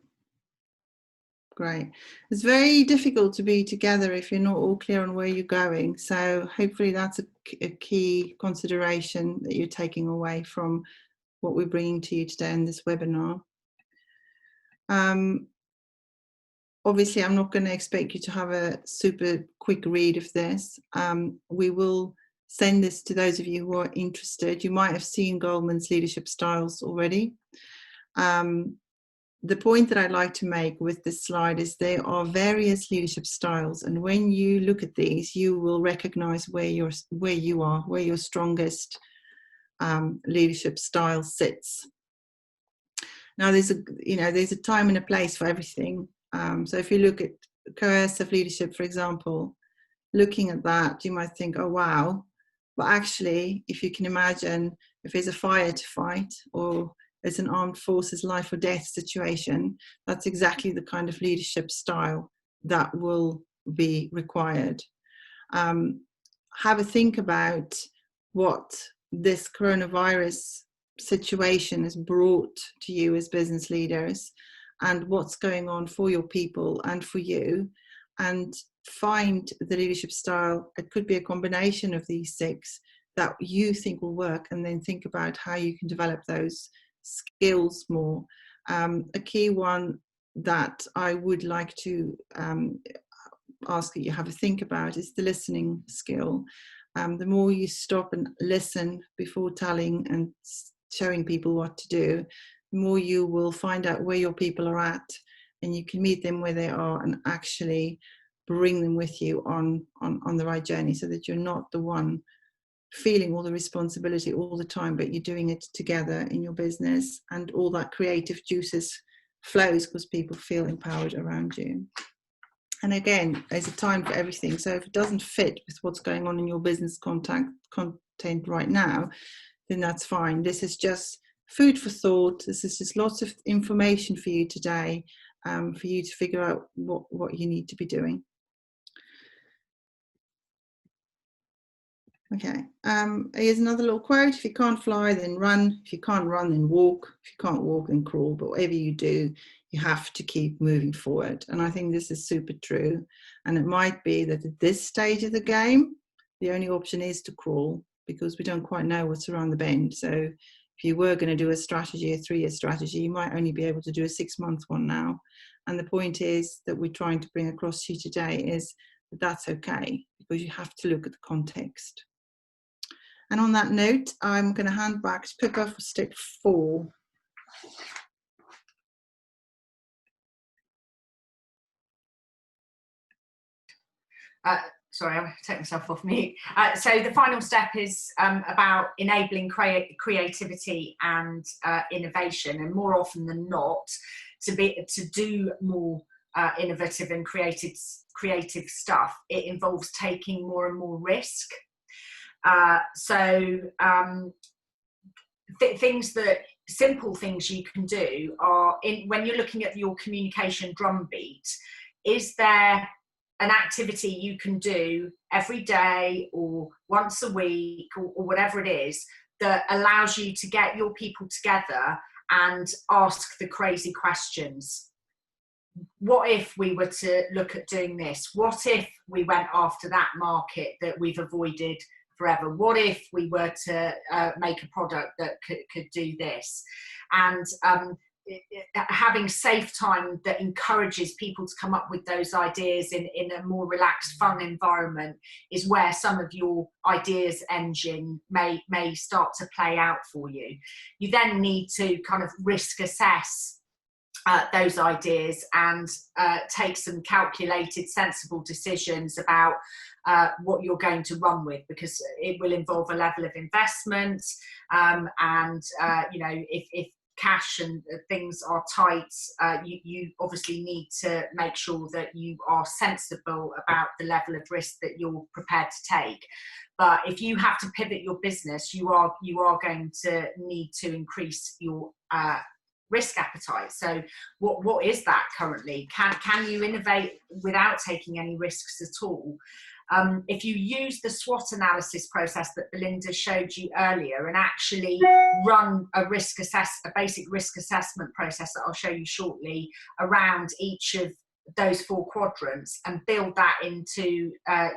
Great. It's very difficult to be together if you're not all clear on where you're going. So hopefully that's a key consideration that you're taking away from what we're bringing to you today in this webinar. Obviously, I'm not going to expect you to have a super quick read of this. We will send this to those of you who are interested. You might have seen Goldman's leadership styles already. The point that I'd like to make with this slide is there are various leadership styles, and when you look at these, you will recognize where your strongest leadership style sits. Now, there's a time and a place for everything. So if you look at coercive leadership, for example, looking at that, you might think, oh, wow. But actually, if you can imagine, if there's a fire to fight or there's an armed forces life or death situation, that's exactly the kind of leadership style that will be required. Have a think about what this coronavirus situation has brought to you as business leaders and what's going on for your people and for you, and find the leadership style. It could be a combination of these 6 that you think will work, and then think about how you can develop those skills more. A key one that I would like to ask that you have a think about is the listening skill. The more you stop and listen before telling and showing people what to do, the more you will find out where your people are at, and you can meet them where they are and actually bring them with you on the right journey, so that you're not the one feeling all the responsibility all the time, but you're doing it together in your business, and all that creative juices flows because people feel empowered around you. And again, there's a time for everything. So if it doesn't fit with what's going on in your business content right now, then that's fine. This is just food for thought. This is just lots of information for you today, for you to figure out what you need to be doing. Okay, here's another little quote. If you can't fly, then run. If you can't run, then walk. If you can't walk, then crawl. But whatever you do, you have to keep moving forward. And I think this is super true. And it might be that at this stage of the game, the only option is to crawl, because we don't quite know what's around the bend. So if you were going to do a strategy, a 3-year strategy, you might only be able to do a 6-month one now. And the point is that we're trying to bring across to you today is that that's okay, because you have to look at the context. And on that note, I'm going to hand back to Pippa for step 4. Sorry, I'll take myself off mute. So the final step is about enabling creativity and innovation, and more often than not, to do more innovative and creative stuff, it involves taking more and more risk. Simple things you can do are, when you're looking at your communication drumbeat, is there an activity you can do every day or once a week or whatever it is that allows you to get your people together and ask the crazy questions? What if we were to look at doing this? What if we went after that market that we've avoided forever? What if we were to make a product that could do this? And having safe time that encourages people to come up with those ideas in a more relaxed, fun environment is where some of your ideas engine may start to play out for you. You then need to kind of risk assess those ideas and take some calculated, sensible decisions about what you're going to run with, because it will involve a level of investment, and you know, if cash and things are tight, you obviously need to make sure that you are sensible about the level of risk that you're prepared to take. But if you have to pivot your business, you are going to need to increase your risk appetite. So what is that currently? Can you innovate without taking any risks at all? If you use the SWOT analysis process that Belinda showed you earlier and actually run a basic risk assessment process that I'll show you shortly around each of those 4 quadrants, and build that into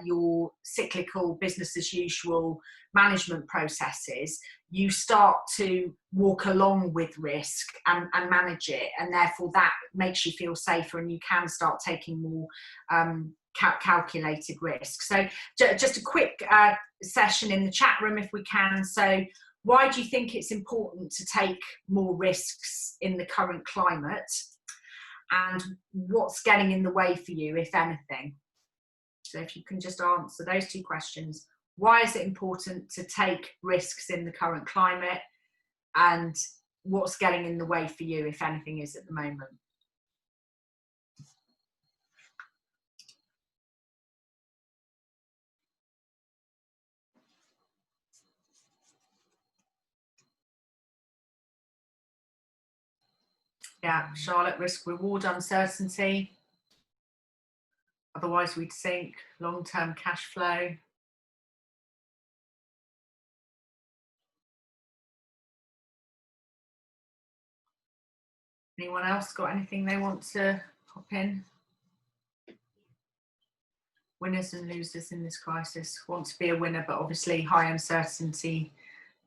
your cyclical business as usual management processes, you start to walk along with risk and manage it, and therefore that makes you feel safer, and you can start taking more calculated risk. So just a quick session in the chat room if we can. So why do you think it's important to take more risks in the current climate, and what's getting in the way for you, if anything? So if you can just answer those 2 questions. Why is it important to take risks in the current climate, and what's getting in the way for you, if anything is at the moment? Yeah, Charlotte, risk reward uncertainty. Otherwise we'd sink. Long-term cash flow. Anyone else got anything they want to hop in? Winners and losers in this crisis. Want to be a winner, but obviously high uncertainty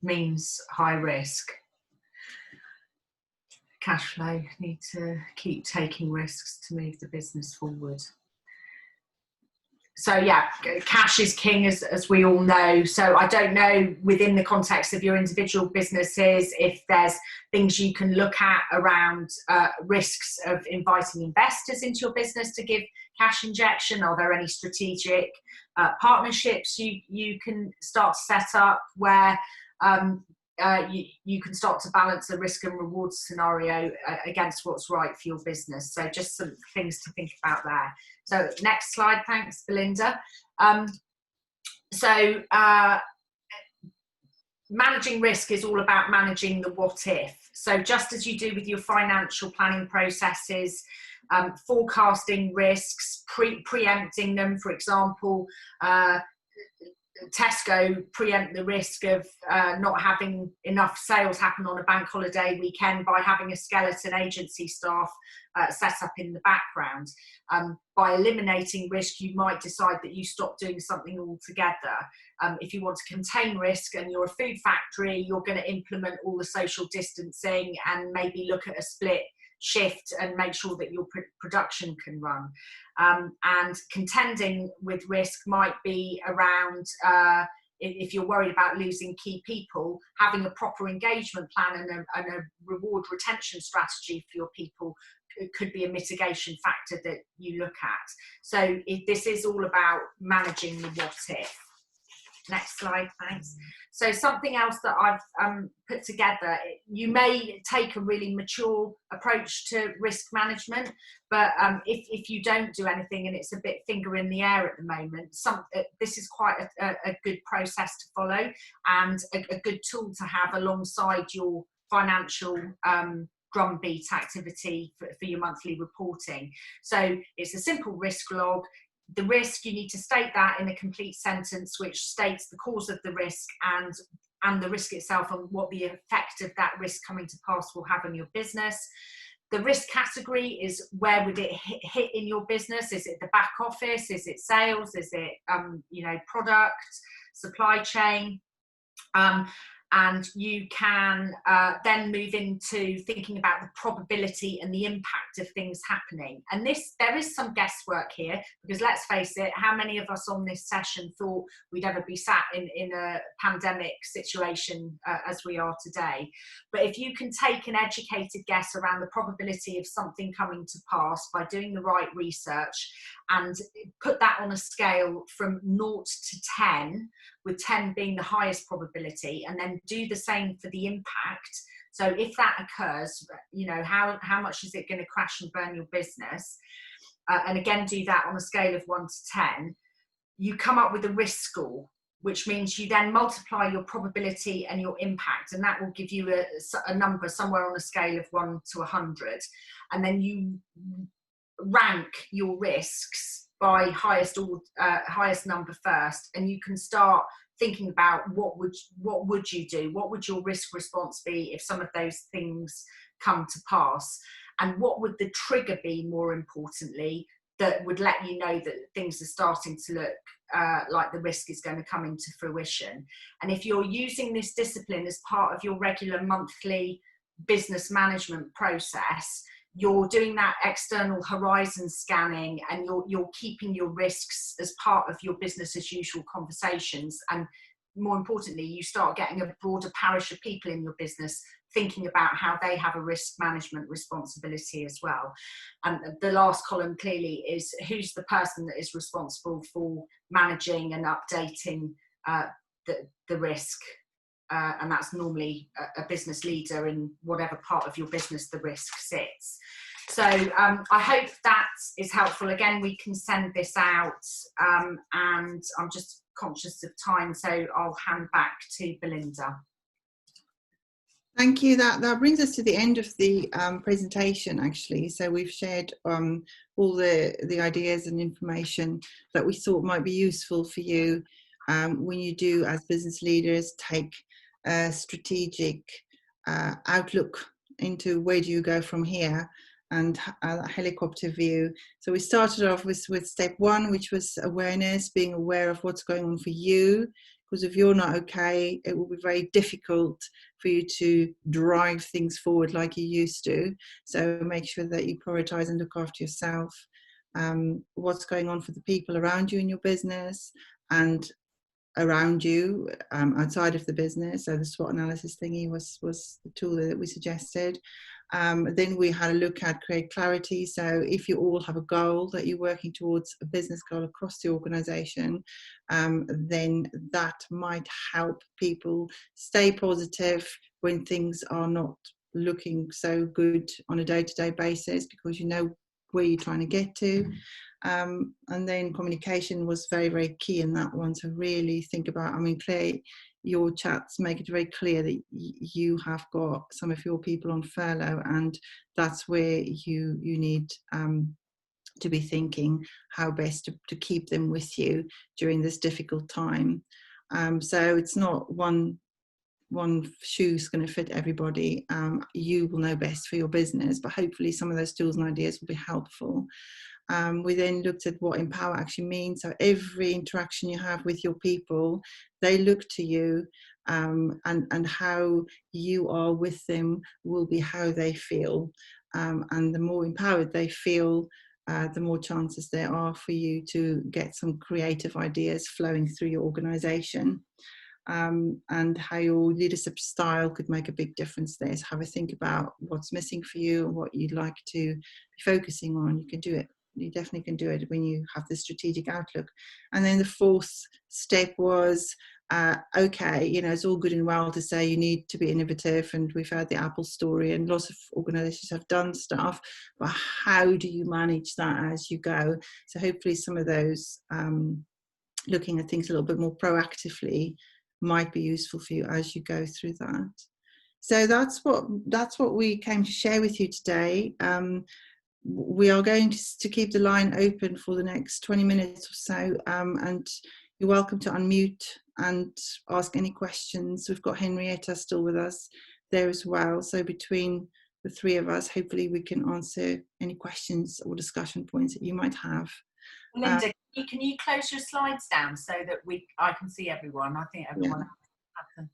means high risk. Cash flow, need to keep taking risks to move the business forward. So yeah, cash is king, as we all know. So I don't know, within the context of your individual businesses, if there's things you can look at around risks of inviting investors into your business to give cash injection. Are there any strategic partnerships you can start to set up where you can start to balance the risk and reward scenario against what's right for your business? So just some things to think about there. So next slide, thanks, Belinda. Managing risk is all about managing the what if. So just as you do with your financial planning processes, forecasting risks, preempting them. For example, Tesco preempt the risk of not having enough sales happen on a bank holiday weekend by having a skeleton agency staff set up in the background. By eliminating risk, you might decide that you stop doing something altogether. If you want to contain risk and you're a food factory, you're going to implement all the social distancing and maybe look at a split shift and make sure that your production can run. And contending with risk might be around, if you're worried about losing key people, having a proper engagement plan and a reward retention strategy for your people could be a mitigation factor that you look at. So this is all about managing the what if. Next slide, thanks. So something else that I've put together, you may take a really mature approach to risk management, but if you don't do anything and it's a bit finger in the air at the moment, this is quite a good process to follow and a good tool to have alongside your financial drumbeat activity for your monthly reporting. So it's a simple risk log. The risk, you need to state that in a complete sentence which states the cause of the risk and the risk itself and what the effect of that risk coming to pass will have on your business. The risk category is where would it hit in your business? Is it the back office? Is it sales? Is it product, supply chain? And you can then move into thinking about the probability and the impact of things happening. And there is some guesswork here, because let's face it, how many of us on this session thought we'd ever be sat in a pandemic situation as we are today? But if you can take an educated guess around the probability of something coming to pass by doing the right research and put that on a scale from 0 to 10, with 10 being the highest probability, and then do the same for the impact. So if that occurs, how much is it going to crash and burn your business? And again, do that on a scale of 1 to 10. You come up with a risk score, which means you then multiply your probability and your impact, and that will give you a number somewhere on a scale of 1 to 100. And then you rank your risks by highest number first, and you can start thinking about what would you do, what would your risk response be if some of those things come to pass, and what would the trigger be, more importantly, that would let you know that things are starting to look like the risk is going to come into fruition. And if you're using this discipline as part of your regular monthly business management process, you're doing that external horizon scanning, and you're keeping your risks as part of your business as usual conversations. And more importantly, you start getting a broader parish of people in your business thinking about how they have a risk management responsibility as well. And the last column clearly is who's the person that is responsible for managing and updating the risk. And that's normally a business leader in whatever part of your business the risk sits. So I hope that is helpful. Again, we can send this out, and I'm just conscious of time, so I'll hand back to Belinda. Thank you. That brings us to the end of the presentation, actually. So we've shared all the ideas and information that we thought might be useful for you when you do, as business leaders, take a strategic outlook into where do you go from here, and a helicopter view. So we started off with step 1, which was awareness, being aware of what's going on for you, because if you're not okay, it will be very difficult for you to drive things forward like you used to. So make sure that you prioritize and look after yourself. what's going on for the people around you in your business and around you, outside of the business. So the SWOT analysis thingy was the tool that we suggested. Then we had a look at create clarity. So if you all have a goal that you're working towards, a business goal across the organization, then that might help people stay positive when things are not looking so good on a day-to-day basis, because you know where you're trying to get to. And then communication was very, very key in that one. So really think about, I mean, Claire, your chats make it very clear that you have got some of your people on furlough, and that's where you need to be thinking how best to keep them with you during this difficult time. So it's not one shoe's going to fit everybody. You will know best for your business, but hopefully some of those tools and ideas will be helpful. We then looked at what empower actually means. So every interaction you have with your people, they look to you, and how you are with them will be how they feel. And the more empowered they feel, the more chances there are for you to get some creative ideas flowing through your organization. And how your leadership style could make a big difference there. So have a think about what's missing for you and what you'd like to be focusing on. You can do it. You definitely can do it when you have the strategic outlook. And then the fourth step was, okay, you know, it's all good and well to say you need to be innovative, and we've heard the Apple story and lots of organizations have done stuff, but how do you manage that as you go? So hopefully some of those looking at things a little bit more proactively might be useful for you as you go through that. So that's what we came to share with you today. We are going to keep the line open for the next 20 minutes or so, and you're welcome to unmute and ask any questions. We've got Henrietta still with us there as well. So between the three of us, hopefully we can answer any questions or discussion points that you might have. Linda, can you close your slides down so that I can see everyone? I think everyone. Yeah.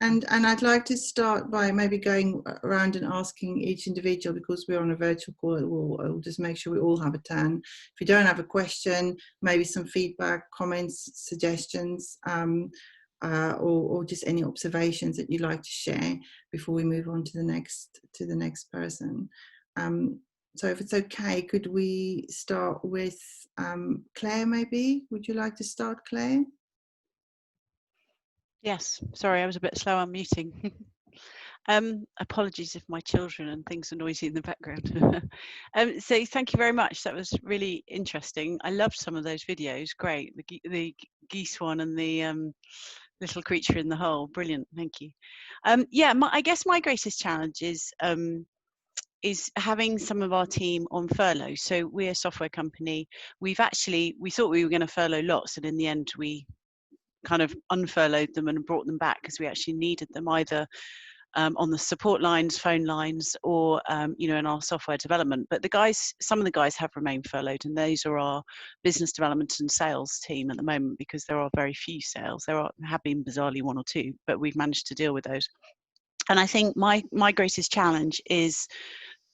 And I'd like to start by maybe going around and asking each individual, because we're on a virtual call, we'll just make sure we all have a turn. If you don't have a question, maybe some feedback, comments, suggestions, or just any observations that you'd like to share before we move on to the next person. So if it's okay, could we start with Claire maybe? Would you like to start, Claire? Yes, sorry, I was a bit slow on muting. Apologies if my children and things are noisy in the background. So thank you very much. That was really interesting. I loved some of those videos. Great, the geese one and the little creature in the hole. Brilliant, thank you. Yeah, I guess my greatest challenge is having some of our team on furlough. So we're a software company. We thought we were going to furlough lots, and in the end we kind of unfurloughed them and brought them back because we actually needed them, either on the support lines, phone lines, or in our software development. But some of the guys have remained furloughed, and those are our business development and sales team at the moment, because there are very few sales. Have been bizarrely one or two, but we've managed to deal with those. And I think my greatest challenge is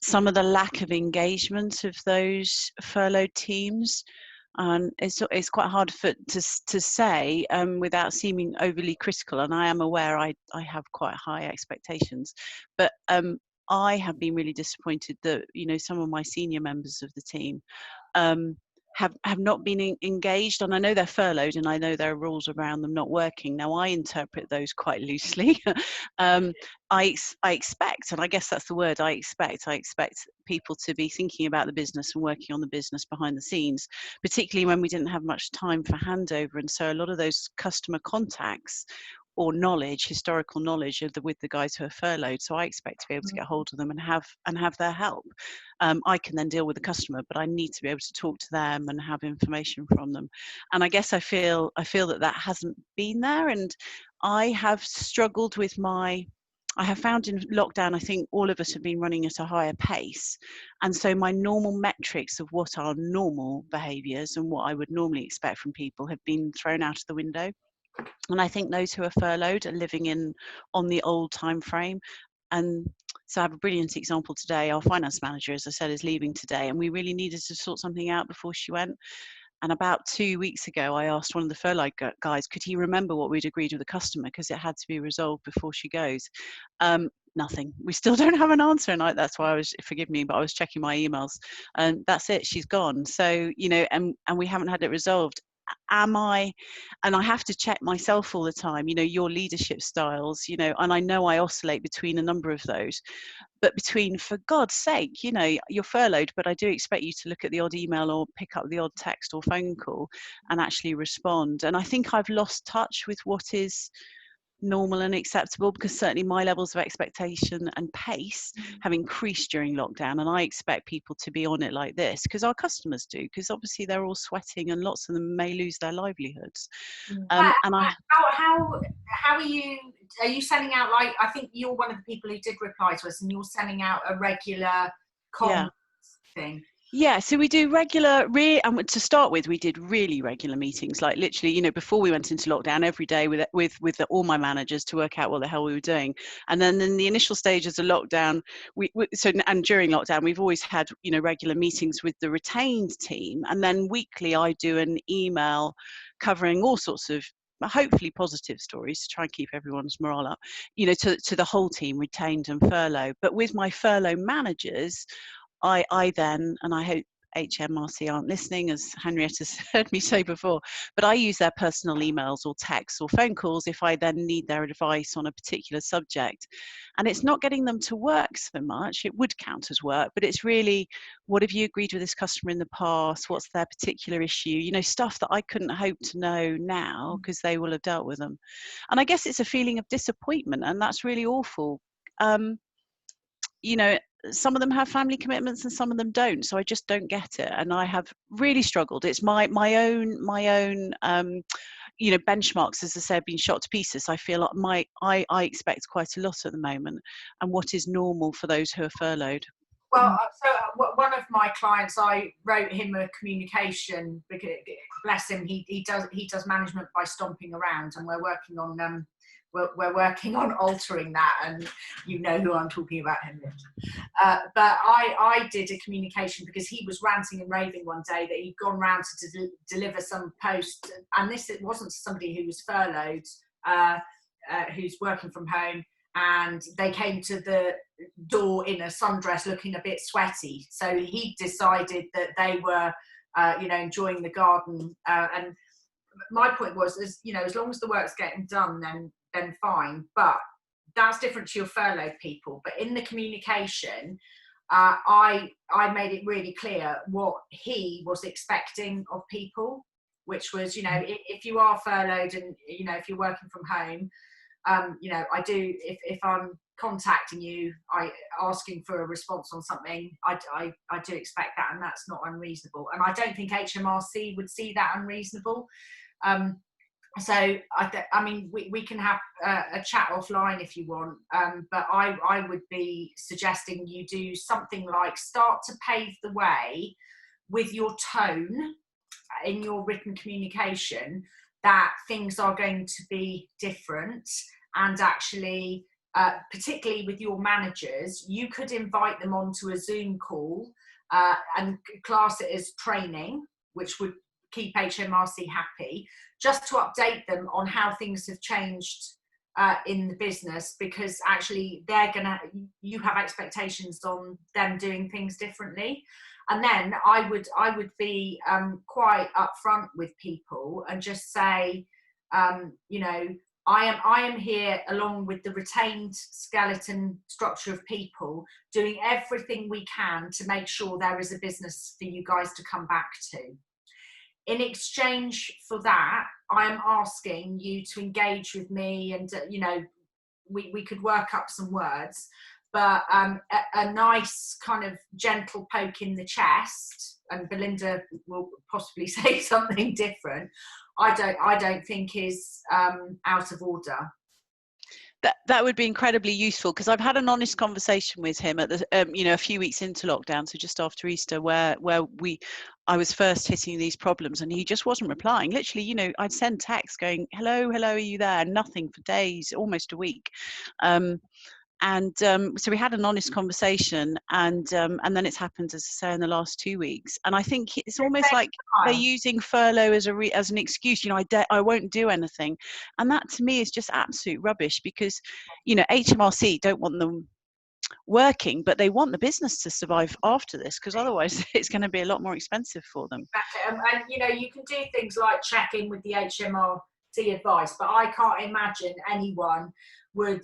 some of the lack of engagement of those furloughed teams. And it's quite hard to say without seeming overly critical, and I am aware I have quite high expectations, but I have been really disappointed that some of my senior members of the team have not been engaged. And I know they're furloughed, and I know there are rules around them not working. Now I interpret those quite loosely. I expect, and I guess that's the word, I expect people to be thinking about the business and working on the business behind the scenes, particularly when we didn't have much time for handover. And so a lot of those customer contacts or historical knowledge with the guys who are furloughed. So I expect to be able to get hold of them and have their help. I can then deal with the customer, but I need to be able to talk to them and have information from them. And I guess I feel that hasn't been there. And I have struggled with I have found in lockdown, I think all of us have been running at a higher pace. And so my normal metrics of what are normal behaviours and what I would normally expect from people have been thrown out of the window. And I think those who are furloughed are living on the old time frame. so I have a brilliant example today. Our finance manager, as I said, is leaving today, and we really needed to sort something out before she went. And about 2 weeks ago, I asked one of the furloughed guys, could he remember what we'd agreed with the customer, because it had to be resolved before she goes. Nothing. We still don't have an answer, and that's why forgive me, but I was checking my emails, and that's it. She's gone. So, and we haven't had it resolved. And I have to check myself all the time, your leadership styles, and I know I oscillate between a number of those. But for God's sake, you're furloughed, but I do expect you to look at the odd email or pick up the odd text or phone call and actually respond. And I think I've lost touch with what is normal and acceptable, because certainly my levels of expectation and pace have increased during lockdown, and I expect people to be on it like this, because our customers do, because obviously they're all sweating and lots of them may lose their livelihoods. How are you sending out, like, I think you're one of the people who did reply to us, and you're sending out a regular thing? Yeah, so we do regular, and to start with, we did really regular meetings, like literally, before we went into lockdown, every day with all my managers to work out what the hell we were doing. And then in the initial stages of lockdown, and during lockdown, we've always had, regular meetings with the retained team. And then weekly, I do an email covering all sorts of hopefully positive stories to try and keep everyone's morale up, to the whole team, retained and furlough. But with my furlough managers, I then, and I hope HMRC aren't listening, as Henrietta's heard me say before, but I use their personal emails or texts or phone calls if I then need their advice on a particular subject. And it's not getting them to work so much. It would count as work, but it's really, what have you agreed with this customer in the past? What's their particular issue? Stuff that I couldn't hope to know now, because they will have dealt with them. And I guess it's a feeling of disappointment, and that's really awful. Some of them have family commitments and some of them don't, so I just don't get it, and I have really struggled. It's my own benchmarks, as I said, being shot to pieces. I feel like I expect quite a lot at the moment, and what is normal for those who are furloughed. Well, so one of my clients, I wrote him a communication, because bless him, he does management by stomping around, and we're working on altering that, and you know who I'm talking about, Henry. But I did a communication, because he was ranting and raving one day that he'd gone round to deliver some post, and it wasn't somebody who was furloughed, who's working from home, and they came to the door in a sundress looking a bit sweaty. So he decided that they were enjoying the garden, and my point was, as long as the work's getting done, then fine. But that's different to your furloughed people. But in the communication, I made it really clear what he was expecting of people, which was, if you are furloughed and, if you're working from home, I do, if I'm contacting you, asking for a response on something, I do expect that, and that's not unreasonable. And I don't think HMRC would see that unreasonable. So we can have a chat offline if you want, but I would be suggesting you do something like start to pave the way with your tone in your written communication, that things are going to be different, and actually particularly with your managers, you could invite them onto a Zoom call and class it as training, which would keep HMRC happy, just to update them on how things have changed in the business, because actually you have expectations on them doing things differently. And then I would be quite upfront with people and just say, I am here along with the retained skeleton structure of people, doing everything we can to make sure there is a business for you guys to come back to. In exchange for that, I am asking you to engage with me, and we could work up some words, but a nice kind of gentle poke in the chest, and Belinda will possibly say something different, I don't think is out of order. That would be incredibly useful, because I've had an honest conversation with him at the a few weeks into lockdown, so just after Easter, where I was first hitting these problems, and he just wasn't replying. Literally, I'd send texts going, hello, are you there? Nothing for days, almost a week. And so we had an honest conversation, and then it's happened, as I say, in the last 2 weeks. And I think it's almost like they're using furlough as an excuse. I won't do anything, and that to me is just absolute rubbish, because HMRC don't want them working, but they want the business to survive after this, because otherwise it's going to be a lot more expensive for them. Exactly. And you can do things like check in with the HMRC advice, but I can't imagine anyone would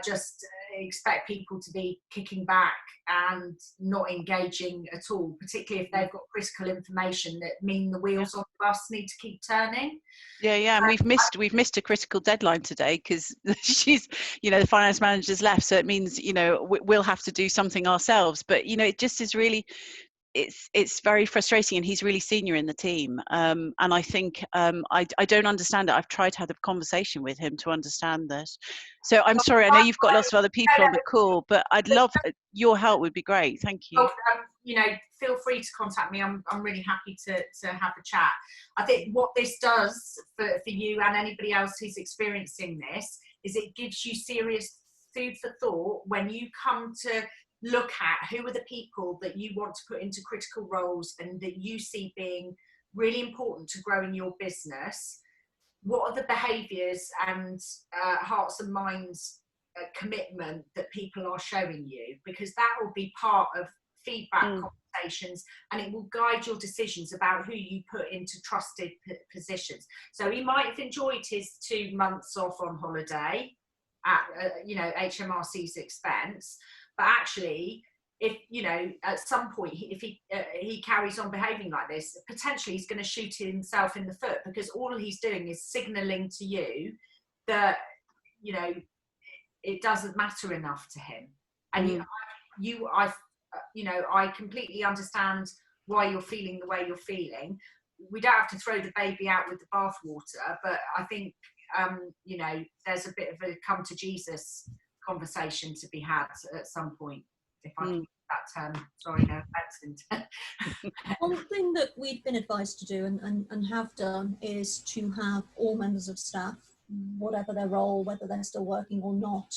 just expect people to be kicking back and not engaging at all, particularly if they've got critical information that mean the wheels on the bus need to keep turning. And we've missed a critical deadline today, because she's, the finance manager's left, so it means we'll have to do something ourselves. But it just is really, it's very frustrating, and he's really senior in the team, and I think I don't understand it. I've tried to have a conversation with him to understand this, so I'm sorry. I know you've got lots of other people on the call, but I'd love your help. Would be great. Thank you. Feel free to contact me. I'm really happy to have a chat. I think what this does for you and anybody else who's experiencing this is it gives you serious food for thought when you come to look at who are the people that you want to put into critical roles and that you see being really important to growing your business. What are the behaviours and hearts and minds commitment that people are showing you? Because that will be part of feedback conversations, and it will guide your decisions about who you put into trusted positions. So he might have enjoyed his 2 months off on holiday at HMRC's expense, but actually, if at some point if he carries on behaving like this, potentially he's going to shoot himself in the foot, because all he's doing is signaling to you that it doesn't matter enough to him. And I completely understand why you're feeling the way you're feeling. We don't have to throw the baby out with the bathwater, but I think there's a bit of a come to Jesus conversation to be had at some point, if I can use that term. Sorry, no offence. One thing that we've been advised to do and have done is to have all members of staff, whatever their role, whether they're still working or not,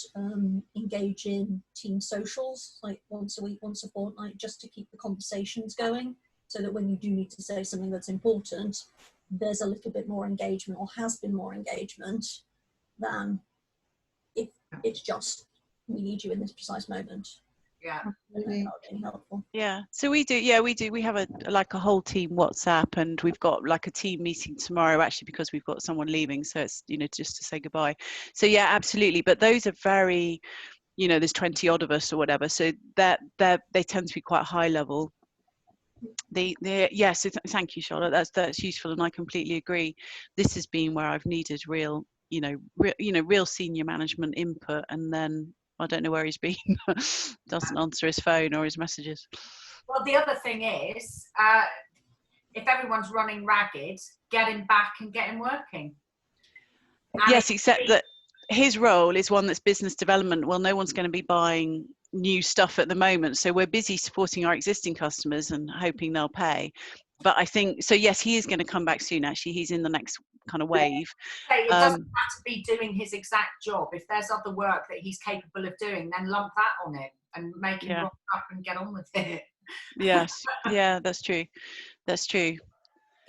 engage in team socials, like once a week, once a fortnight, just to keep the conversations going, so that when you do need to say something that's important, there's a little bit more engagement, or has been more engagement, than if it's just, we need you in this precise moment. Yeah. Really helpful. Yeah, so we do. We have a whole team WhatsApp, and we've got like a team meeting tomorrow, actually, because we've got someone leaving, so it's just to say goodbye. So yeah, absolutely. But those are very, there's 20 odd of us or whatever, so they tend to be quite high level. So thank you, Charlotte. That's useful, and I completely agree. This has been where I've needed real senior management input, and then I don't know where he's been. Doesn't answer his phone or his messages. Well, the other thing is, if everyone's running ragged, get him back and get him working. And yes, except that his role is one that's business development. Well, no one's going to be buying new stuff at the moment, so we're busy supporting our existing customers and hoping they'll pay. But I think so. Yes, he is going to come back soon. Actually, he's in the next kind of wave. It doesn't have to be doing his exact job. If there's other work that he's capable of doing, then lump that on him and make him rock up and get on with it. Yes, yeah, that's true. That's true.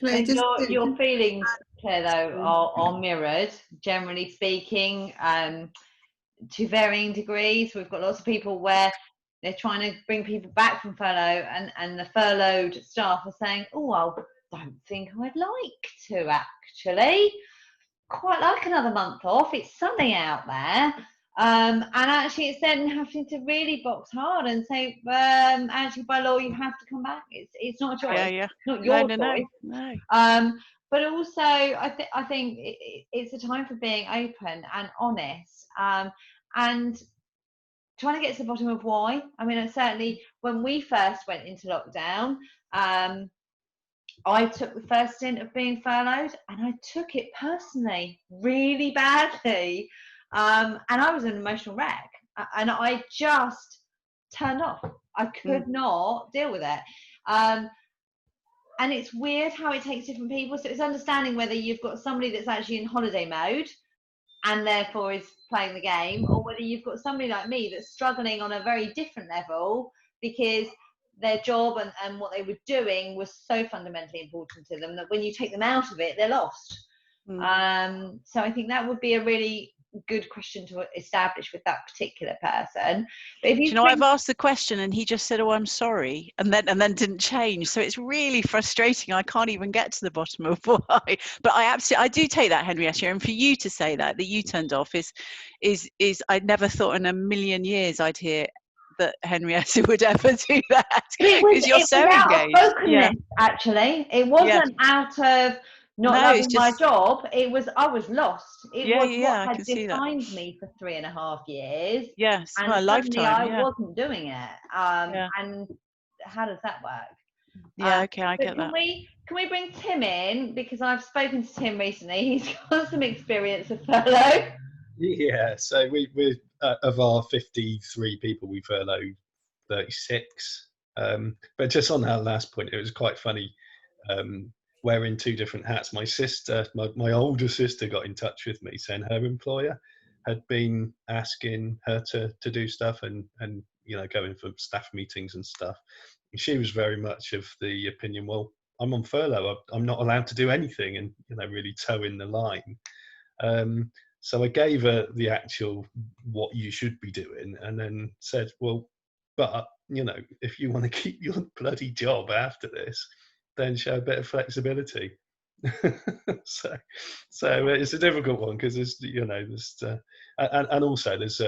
And your feelings, Claire, though, are mirrored, generally speaking, to varying degrees. We've got lots of people where they're trying to bring people back from furlough, and the furloughed staff are saying, oh, I don't think I'd like to actually. Quite like another month off. It's sunny out there. And actually it's then having to really box hard and say, actually by law you have to come back. It's not a choice. Yeah. It's not your choice. No. But also I think it's a time for being open and honest, and trying to get to the bottom of why. I mean, certainly when we first went into lockdown, I took the first stint of being furloughed, and I took it personally really badly. And I was an emotional wreck, and I just turned off. I could not deal with it. And it's weird how it takes different people. So it's understanding whether you've got somebody that's actually in holiday mode and therefore is playing the game, or whether you've got somebody like me that's struggling on a very different level because their job and what they were doing was so fundamentally important to them that when you take them out of it, they're lost. So I think that would be a really good question to establish with that particular person. But if you I've asked the question and he just said, "Oh, I'm sorry," and then didn't change. So it's really frustrating. I can't even get to the bottom of why. But I do take that, Henrietta, and for you to say that you turned off is I never thought in a million years I'd hear that Henrietta would ever do that, because you're so engaged. Yeah, actually, it wasn't out of not loving my job. It was, I was lost. It was what had defined me for 3.5 years. Yes, and well, a suddenly lifetime. I wasn't doing it. And how does that work? Yeah, okay, I get that. Can we bring Tim in, because I've spoken to Tim recently. He's got some experience of furlough. Yeah, so we're of our 53 people, we furloughed 36. But just on that last point, it was quite funny. Wearing two different hats. My sister, my older sister, got in touch with me saying her employer had been asking her to do stuff and going for staff meetings and stuff. And she was very much of the opinion, well, I'm on furlough, I'm not allowed to do anything, and really toeing the line. So I gave her the actual what you should be doing, and then said, well, but if you want to keep your bloody job after this, then show a bit of flexibility. so it's a difficult one, because there's and also there's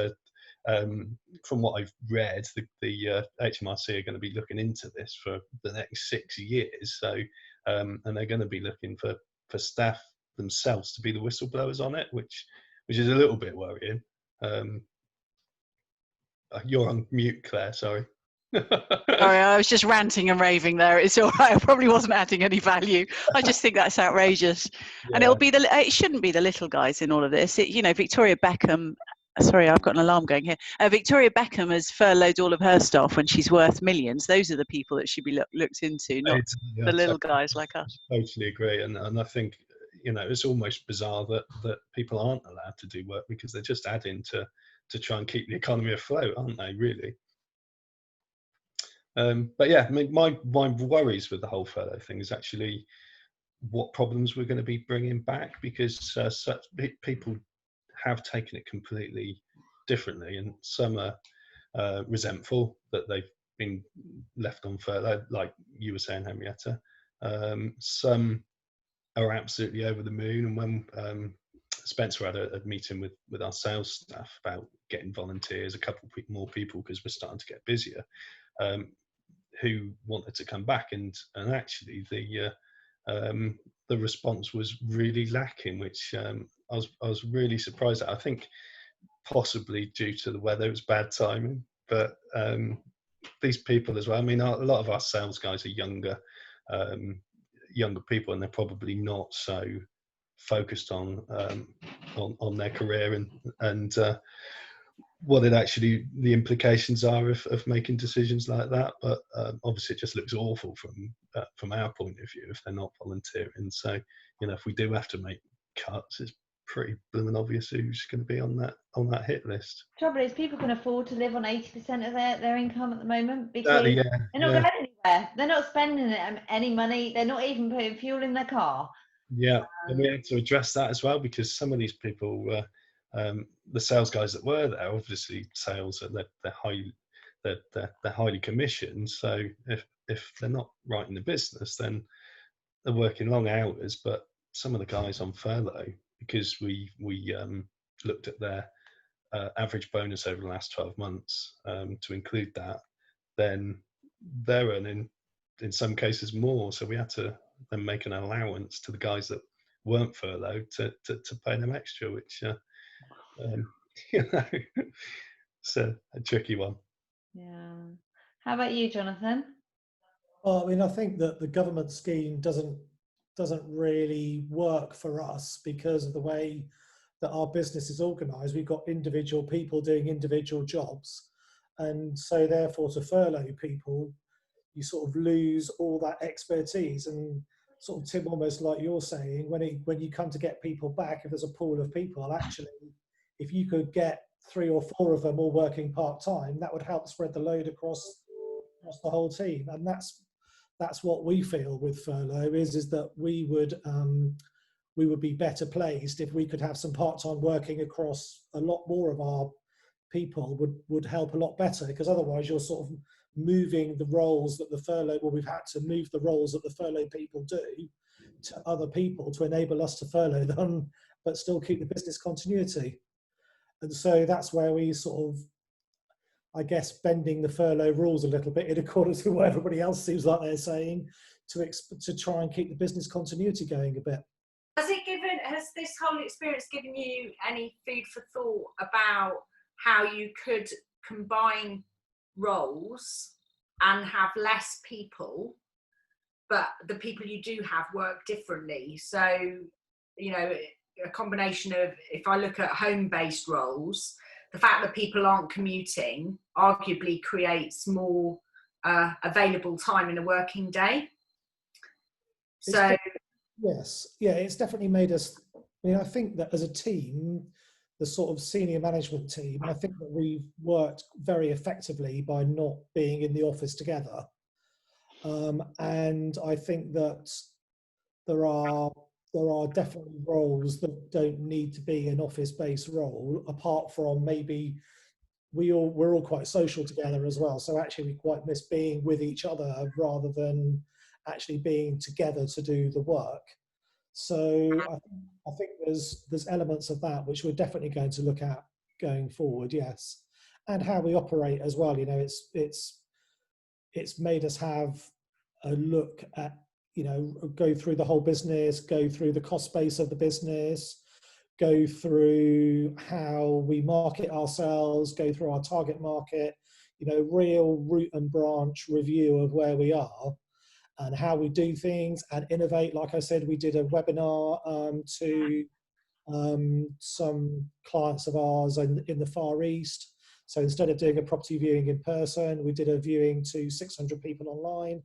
from what I've read, the HMRC are going to be looking into this for the next 6 years. So and they're going to be looking for staff themselves to be the whistleblowers on it, which is a little bit worrying. You're on mute, Claire. Sorry. Sorry, I was just ranting and raving there. It's all right. I probably wasn't adding any value. I just think that's outrageous. Yeah. And it shouldn't be the little guys in all of this. Victoria Beckham. Sorry, I've got an alarm going here. Victoria Beckham has furloughed all of her staff when she's worth millions. Those are the people that should be looked into, not the little guys like us. Totally agree. And I think, it's almost bizarre that people aren't allowed to do work, because they're just adding to try and keep the economy afloat, aren't they, really? But yeah, I mean, my worries with the whole furlough thing is actually what problems we're going to be bringing back, because such people have taken it completely differently, and some are resentful that they've been left on furlough, like you were saying, Henrietta. Some are absolutely over the moon, and when Spencer had a meeting with our sales staff about getting volunteers, a couple more people, because we're starting to get busier, who wanted to come back, and actually the response was really lacking, which I was really surprised at. I think possibly due to the weather, it was bad timing, but these people as well. I mean, a lot of our sales guys are younger people, and they're probably not so focused on their career and what the implications are of making decisions like that. But obviously it just looks awful from our point of view if they're not volunteering. So if we do have to make cuts, it's pretty blooming obvious who's going to be on that hit list. The trouble is, people can afford to live on 80% of their income at the moment, because they're not going anywhere. They're not spending any money. They're not even putting fuel in their car. Yeah, and we had to address that as well, because some of these people were the sales guys that were there. Obviously, sales they're highly commissioned. So if they're not right in the business, then they're working long hours. But some of the guys on furlough, because we looked at their average bonus over the last 12 months to include that, then they're earning in some cases more. So we had to then make an allowance to the guys that weren't furloughed to pay them extra, which it's a tricky one. Yeah. How about you, Jonathan? Well, I mean, I think that the government scheme doesn't really work for us because of the way that our business is organised. We've got individual people doing individual jobs, and so therefore to furlough people, you sort of lose all that expertise. And sort of, Tim, almost like you're saying, when you come to get people back, if there's a pool of people, actually, if you could get 3 or 4 of them all working part-time, that would help spread the load across the whole team. And that's what we feel with furlough is that we would be better placed if we could have some part-time working across a lot more of our people would help a lot better, because otherwise you're sort of moving the roles that the furlough, well, we've had to move the roles that the furlough people do to other people to enable us to furlough them, but still keep the business continuity. And so that's where we sort of, I guess, bending the furlough rules a little bit in accordance with what everybody else seems like they're saying to try and keep the business continuity going a bit. Has this whole experience given you any food for thought about how you could combine roles and have less people, but the people you do have work differently? So, you know, a combination of, if I look at home-based roles, the fact that people aren't commuting arguably creates more available time in a working day. So yes, yeah, it's definitely made us, I mean, I think that as a team, the sort of senior management team, I think that we've worked very effectively by not being in the office together. And I think that there are definitely roles that don't need to be an office-based role, apart from maybe we're all quite social together as well. So actually we quite miss being with each other rather than actually being together to do the work. So I think there's elements of that which we're definitely going to look at going forward, yes. And how we operate as well, you know, it's made us have a look at, you know, go through the whole business, go through the cost base of the business, go through how we market ourselves, go through our target market, you know, real root and branch review of where we are and how we do things and innovate. Like I said, we did a webinar to some clients of ours in the Far East. So instead of doing a property viewing in person, we did a viewing to 600 people online.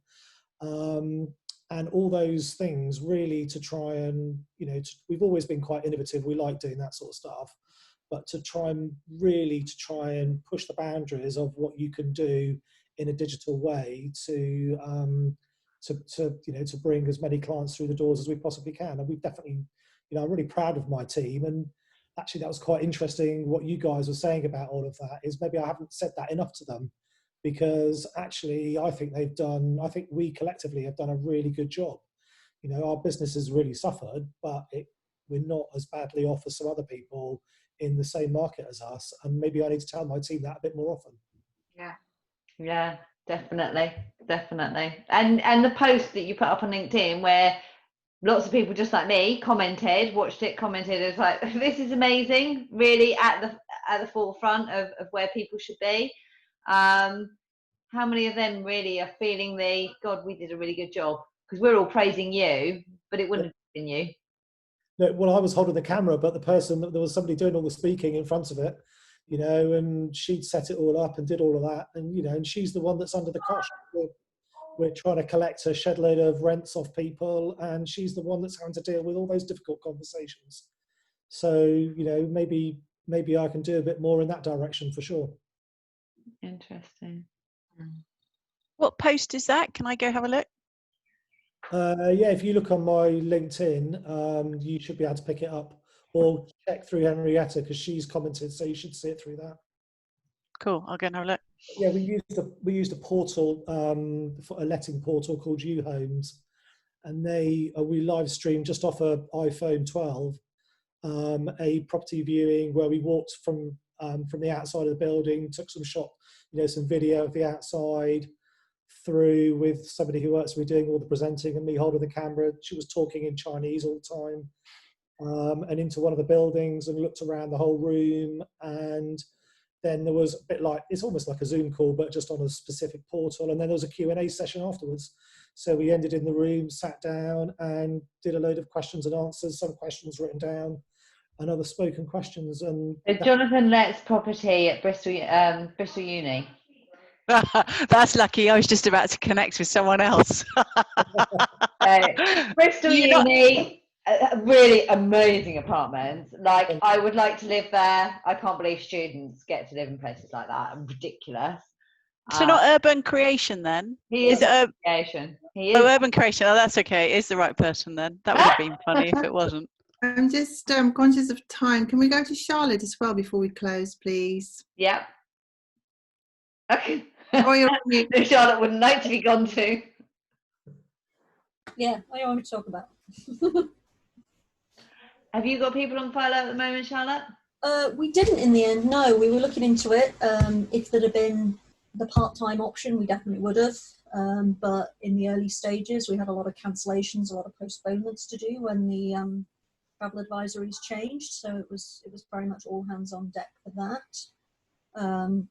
And all those things really to try and, you know, we've always been quite innovative. We like doing that sort of stuff, but to try and push the boundaries of what you can do in a digital way to you know, to bring as many clients through the doors as we possibly can. And we definitely, you know, I'm really proud of my team. And actually that was quite interesting what you guys were saying about all of that, is maybe I haven't said that enough to them, because actually I think we collectively have done a really good job. You know, our business has really suffered, but we're not as badly off as some other people in the same market as us. And maybe I need to tell my team that a bit more often. Yeah, definitely. And the post that you put up on LinkedIn, where lots of people just like me watched it, commented, it's like, this is amazing, really at the forefront of where people should be. How many of them really are feeling we did a really good job? Because we're all praising you, but it wouldn't have been you. No, well, I was holding the camera, but there was somebody doing all the speaking in front of it, you know, and she'd set it all up and did all of that. And, you know, and she's the one that's under the cosh. We're trying to collect a shed load of rents off people, and she's the one that's having to deal with all those difficult conversations. So, you know, maybe I can do a bit more in that direction for sure. Interesting. What post is that? Can I go have a look? Yeah, if you look on my LinkedIn, you should be able to pick it up, or check through Henrietta, because she's commented, so you should see it through that. Cool, I'll go and have a look. Yeah, we used a portal, a letting portal called UHomes, and we live streamed just off a iPhone 12 a property viewing where we walked from the outside of the building, took some some video of the outside, through with somebody who works with me doing all the presenting and me holding the camera. She was talking in Chinese all the time, and into one of the buildings and looked around the whole room. And then there was a bit like, it's almost like a Zoom call, but just on a specific portal. And then there was a Q&A session afterwards. So we ended in the room, sat down and did a load of questions and answers, some questions written down and other spoken questions. And Jonathan lets property at Bristol Uni. That's lucky. I was just about to connect with someone else. Bristol Uni, really amazing apartments. Like, I would like to live there. I can't believe students get to live in places like that. Ridiculous. So not urban creation then? He is urban creation. He is. Oh, urban creation. Oh, that's okay. It is the right person then. That would have been funny if it wasn't. I'm just conscious of time. Can we go to Charlotte as well before we close, please? Yep. Okay. Oh, you're on mute. Charlotte would like to be gone to. Yeah, what do you want me to talk about? Have you got people on furlough at the moment, Charlotte? We didn't in the end, no. We were looking into it. If there'd have been the part-time option, we definitely would have. But in the early stages, we had a lot of cancellations, a lot of postponements to do when the travel advisories changed. So it was very much all hands on deck for that.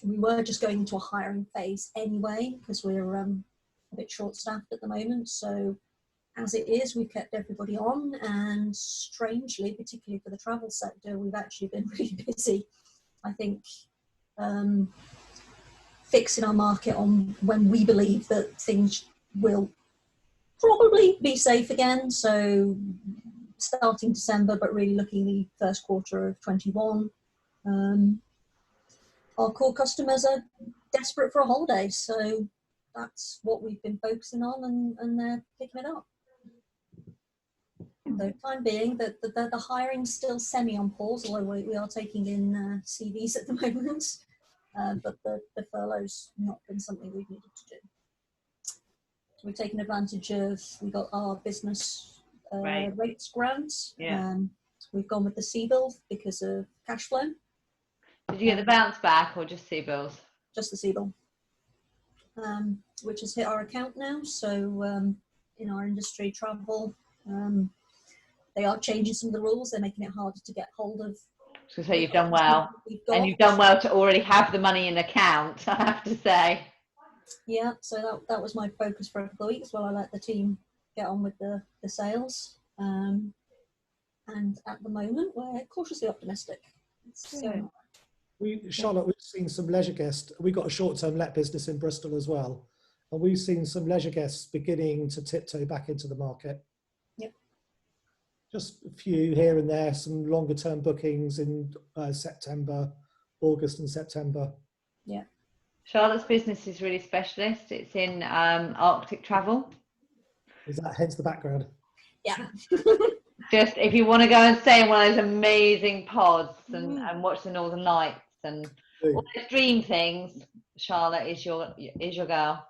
We were just going into a hiring phase anyway, because we're a bit short-staffed at the moment. So as it is, we've kept everybody on, and strangely, particularly for the travel sector, we've actually been really busy. I think fixing our market on when we believe that things will probably be safe again. So starting December, but really looking the first quarter of 21. Our core customers are desperate for a holiday, so that's what we've been focusing on, and they're picking it up. For the time being, the hiring's still semi on pause, although we are taking in CVs at the moment. But the furlough's not been something we've needed to do. We've taken advantage of, we got our business rates grant. Yeah. We've gone with the CBIL because of cash flow. Did you get the bounce back or just CBILs? Just the CBIL, which has hit our account now. So in our industry, travel, they are changing some of the rules. They're making it harder to get hold of. So you've done well, and you've done well to already have the money in account, I have to say. Yeah, so that was my focus for a couple of weeks while I let the team get on with the sales. And at the moment, we're cautiously optimistic. Charlotte, we've seen some leisure guests. We got a short-term let business in Bristol as well, and we've seen some leisure guests beginning to tiptoe back into the market. Yep. Just a few here and there, some longer-term bookings in September, August and September. Yeah. Charlotte's business is really specialist. It's in Arctic travel. Is that hence the background? Yeah. Just if you want to go and stay in one of those amazing pods and watch the Northern Lights and all those dream things, Charlotte is your girl.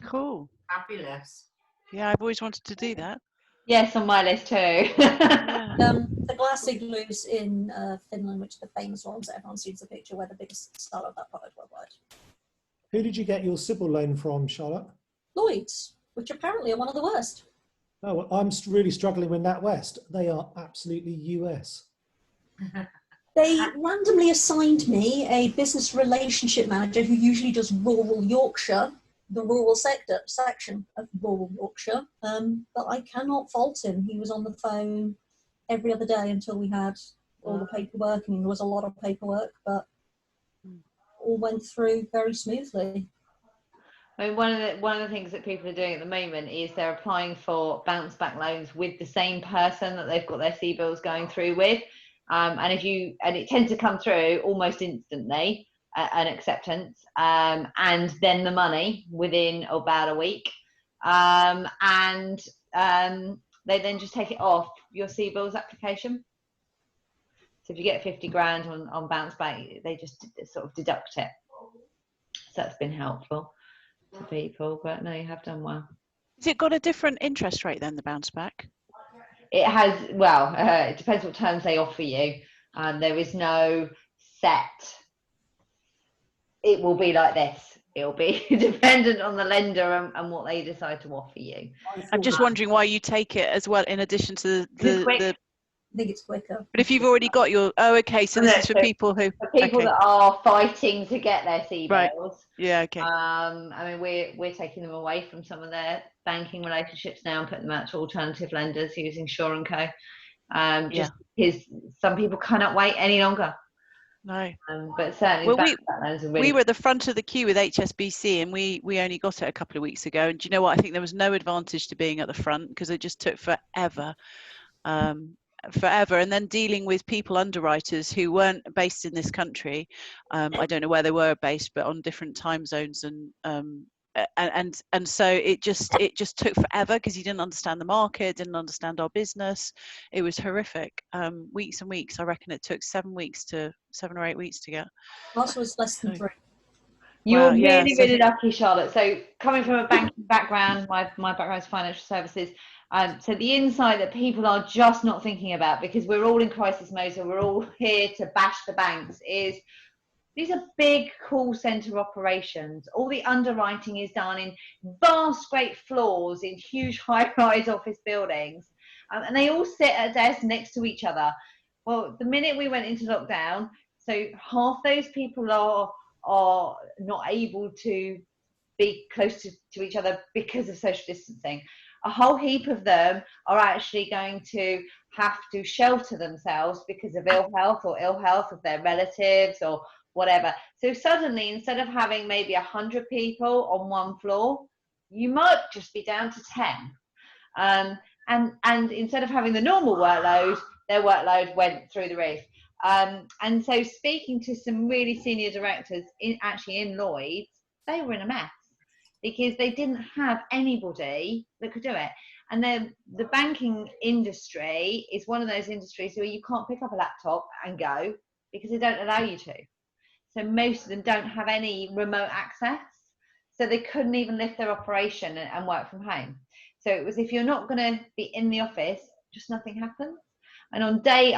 Cool. Fabulous. Yeah, I've always wanted to do that. Yes, on my list too. The glass igloos in Finland, which are the famous ones, everyone sees the picture, we're the biggest seller of that product worldwide. Who did you get your CBIL loan from, Charlotte? Lloyd's, which apparently are one of the worst. Oh, well, I'm really struggling with NatWest. They are absolutely US. They randomly assigned me a business relationship manager who usually does rural Yorkshire, the rural section of rural Yorkshire. But I cannot fault him. He was on the phone every other day until we had all the paperwork. I mean, there was a lot of paperwork, but all went through very smoothly. I mean, one of the things that people are doing at the moment is they're applying for bounce back loans with the same person that they've got their CBILs going through with, and it tends to come through almost instantly, an acceptance, and then the money within about a week, and they then just take it off your CBILs application. So if you get 50 grand on bounce back, they just sort of deduct it. So that's been helpful to people, but no, you have done well. Has it got a different interest rate than the bounce back? It has, well, it depends what terms they offer you. There is no set, it will be like this. It'll be dependent on the lender and what they decide to offer you. I'm just wondering why you take it as well, in addition to the I think it's quicker. But if you've already got your, okay, so this is for people who... For people that are fighting to get their CBILs. Right. Yeah, okay. I mean, we're taking them away from some of their banking relationships now and putting them out to alternative lenders using Shore & Co. Just because some people cannot wait any longer. No. But certainly, Well, we were at the front of the queue with HSBC, and we only got it a couple of weeks ago. And do you know what? I think there was no advantage to being at the front because it just took forever. And then dealing with people underwriters who weren't based in this country. I don't know where they were based, but on different time zones, and so it just took forever because he didn't understand the market, didn't understand our business. It was horrific. Weeks and weeks. I reckon it took 7 or 8 weeks to get. Ours was less than 3. You're really lucky, Charlotte. So coming from a banking background, my background is financial services. So the insight that people are just not thinking about, because we're all in crisis mode, so we're all here to bash the banks, is these are big call center operations. All the underwriting is done in vast, great floors in huge high-rise office buildings, and they all sit at a desk next to each other. Well, the minute we went into lockdown, so half those people are not able to be close to each other because of social distancing. A whole heap of them are actually going to have to shelter themselves because of ill health of their relatives or whatever. So suddenly, instead of having maybe 100 people on one floor, you might just be down to 10. And instead of having the normal workload, their workload went through the roof. And so speaking to some really senior directors in Lloyd's, they were in a mess because they didn't have anybody that could do it. And then the banking industry is one of those industries where you can't pick up a laptop and go because they don't allow you to. So most of them don't have any remote access. So they couldn't even lift their operation and work from home. So it was, if you're not going to be in the office, just nothing happens. And on day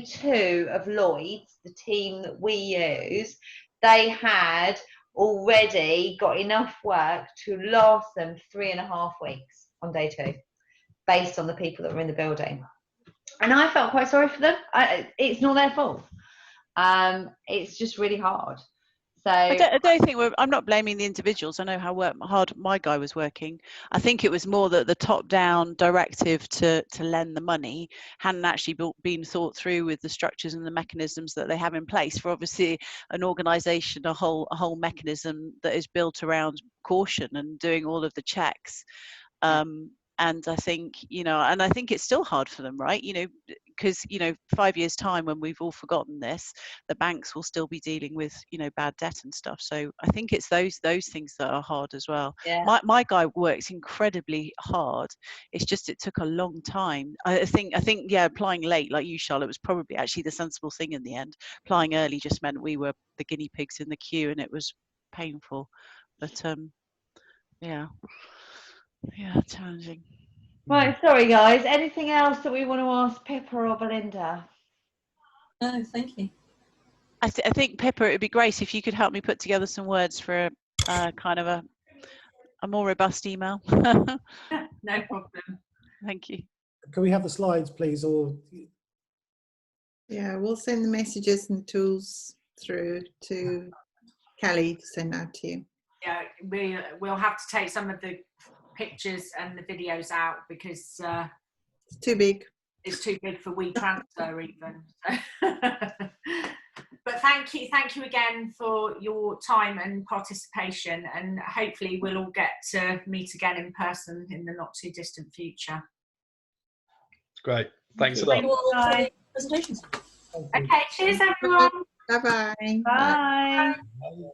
2 of Lloyd's, the team that we use, they had already got enough work to last them 3.5 weeks on day 2, based on the people that were in the building. And I felt quite sorry for them. It's not their fault. It's just really hard. So I don't think I'm not blaming the individuals. I know how hard my guy was working. I think it was more that the top-down directive to lend the money hadn't actually been thought through with the structures and the mechanisms that they have in place for, obviously, an organisation, a whole mechanism that is built around caution and doing all of the checks. And I think, and I think it's still hard for them, right? Because 5 years' time, when we've all forgotten this, the banks will still be dealing with bad debt and stuff. So I think it's those things that are hard as well. Yeah. My guy works incredibly hard. It's just it took a long time. I think applying late, like you, Charlotte, was probably actually the sensible thing in the end. Applying early just meant we were the guinea pigs in the queue, and it was painful. But challenging. Right, sorry guys. Anything else that we want to ask Pippa or Belinda? No, thank you. I think, Pippa, it would be great if you could help me put together some words for kind of a more robust email. No problem. Thank you. Can we have the slides, please? Or yeah, we'll send the messages and tools through to Kelly to send out to you. Yeah, we'll have to take some of the pictures and the videos out because it's too big. It's too big for WeTransfer even. But thank you again for your time and participation, and hopefully we'll all get to meet again in person in the not too distant future. Great. Thanks a lot. Thank you all for the presentations. Okay, cheers everyone. Bye-bye. Bye. Bye.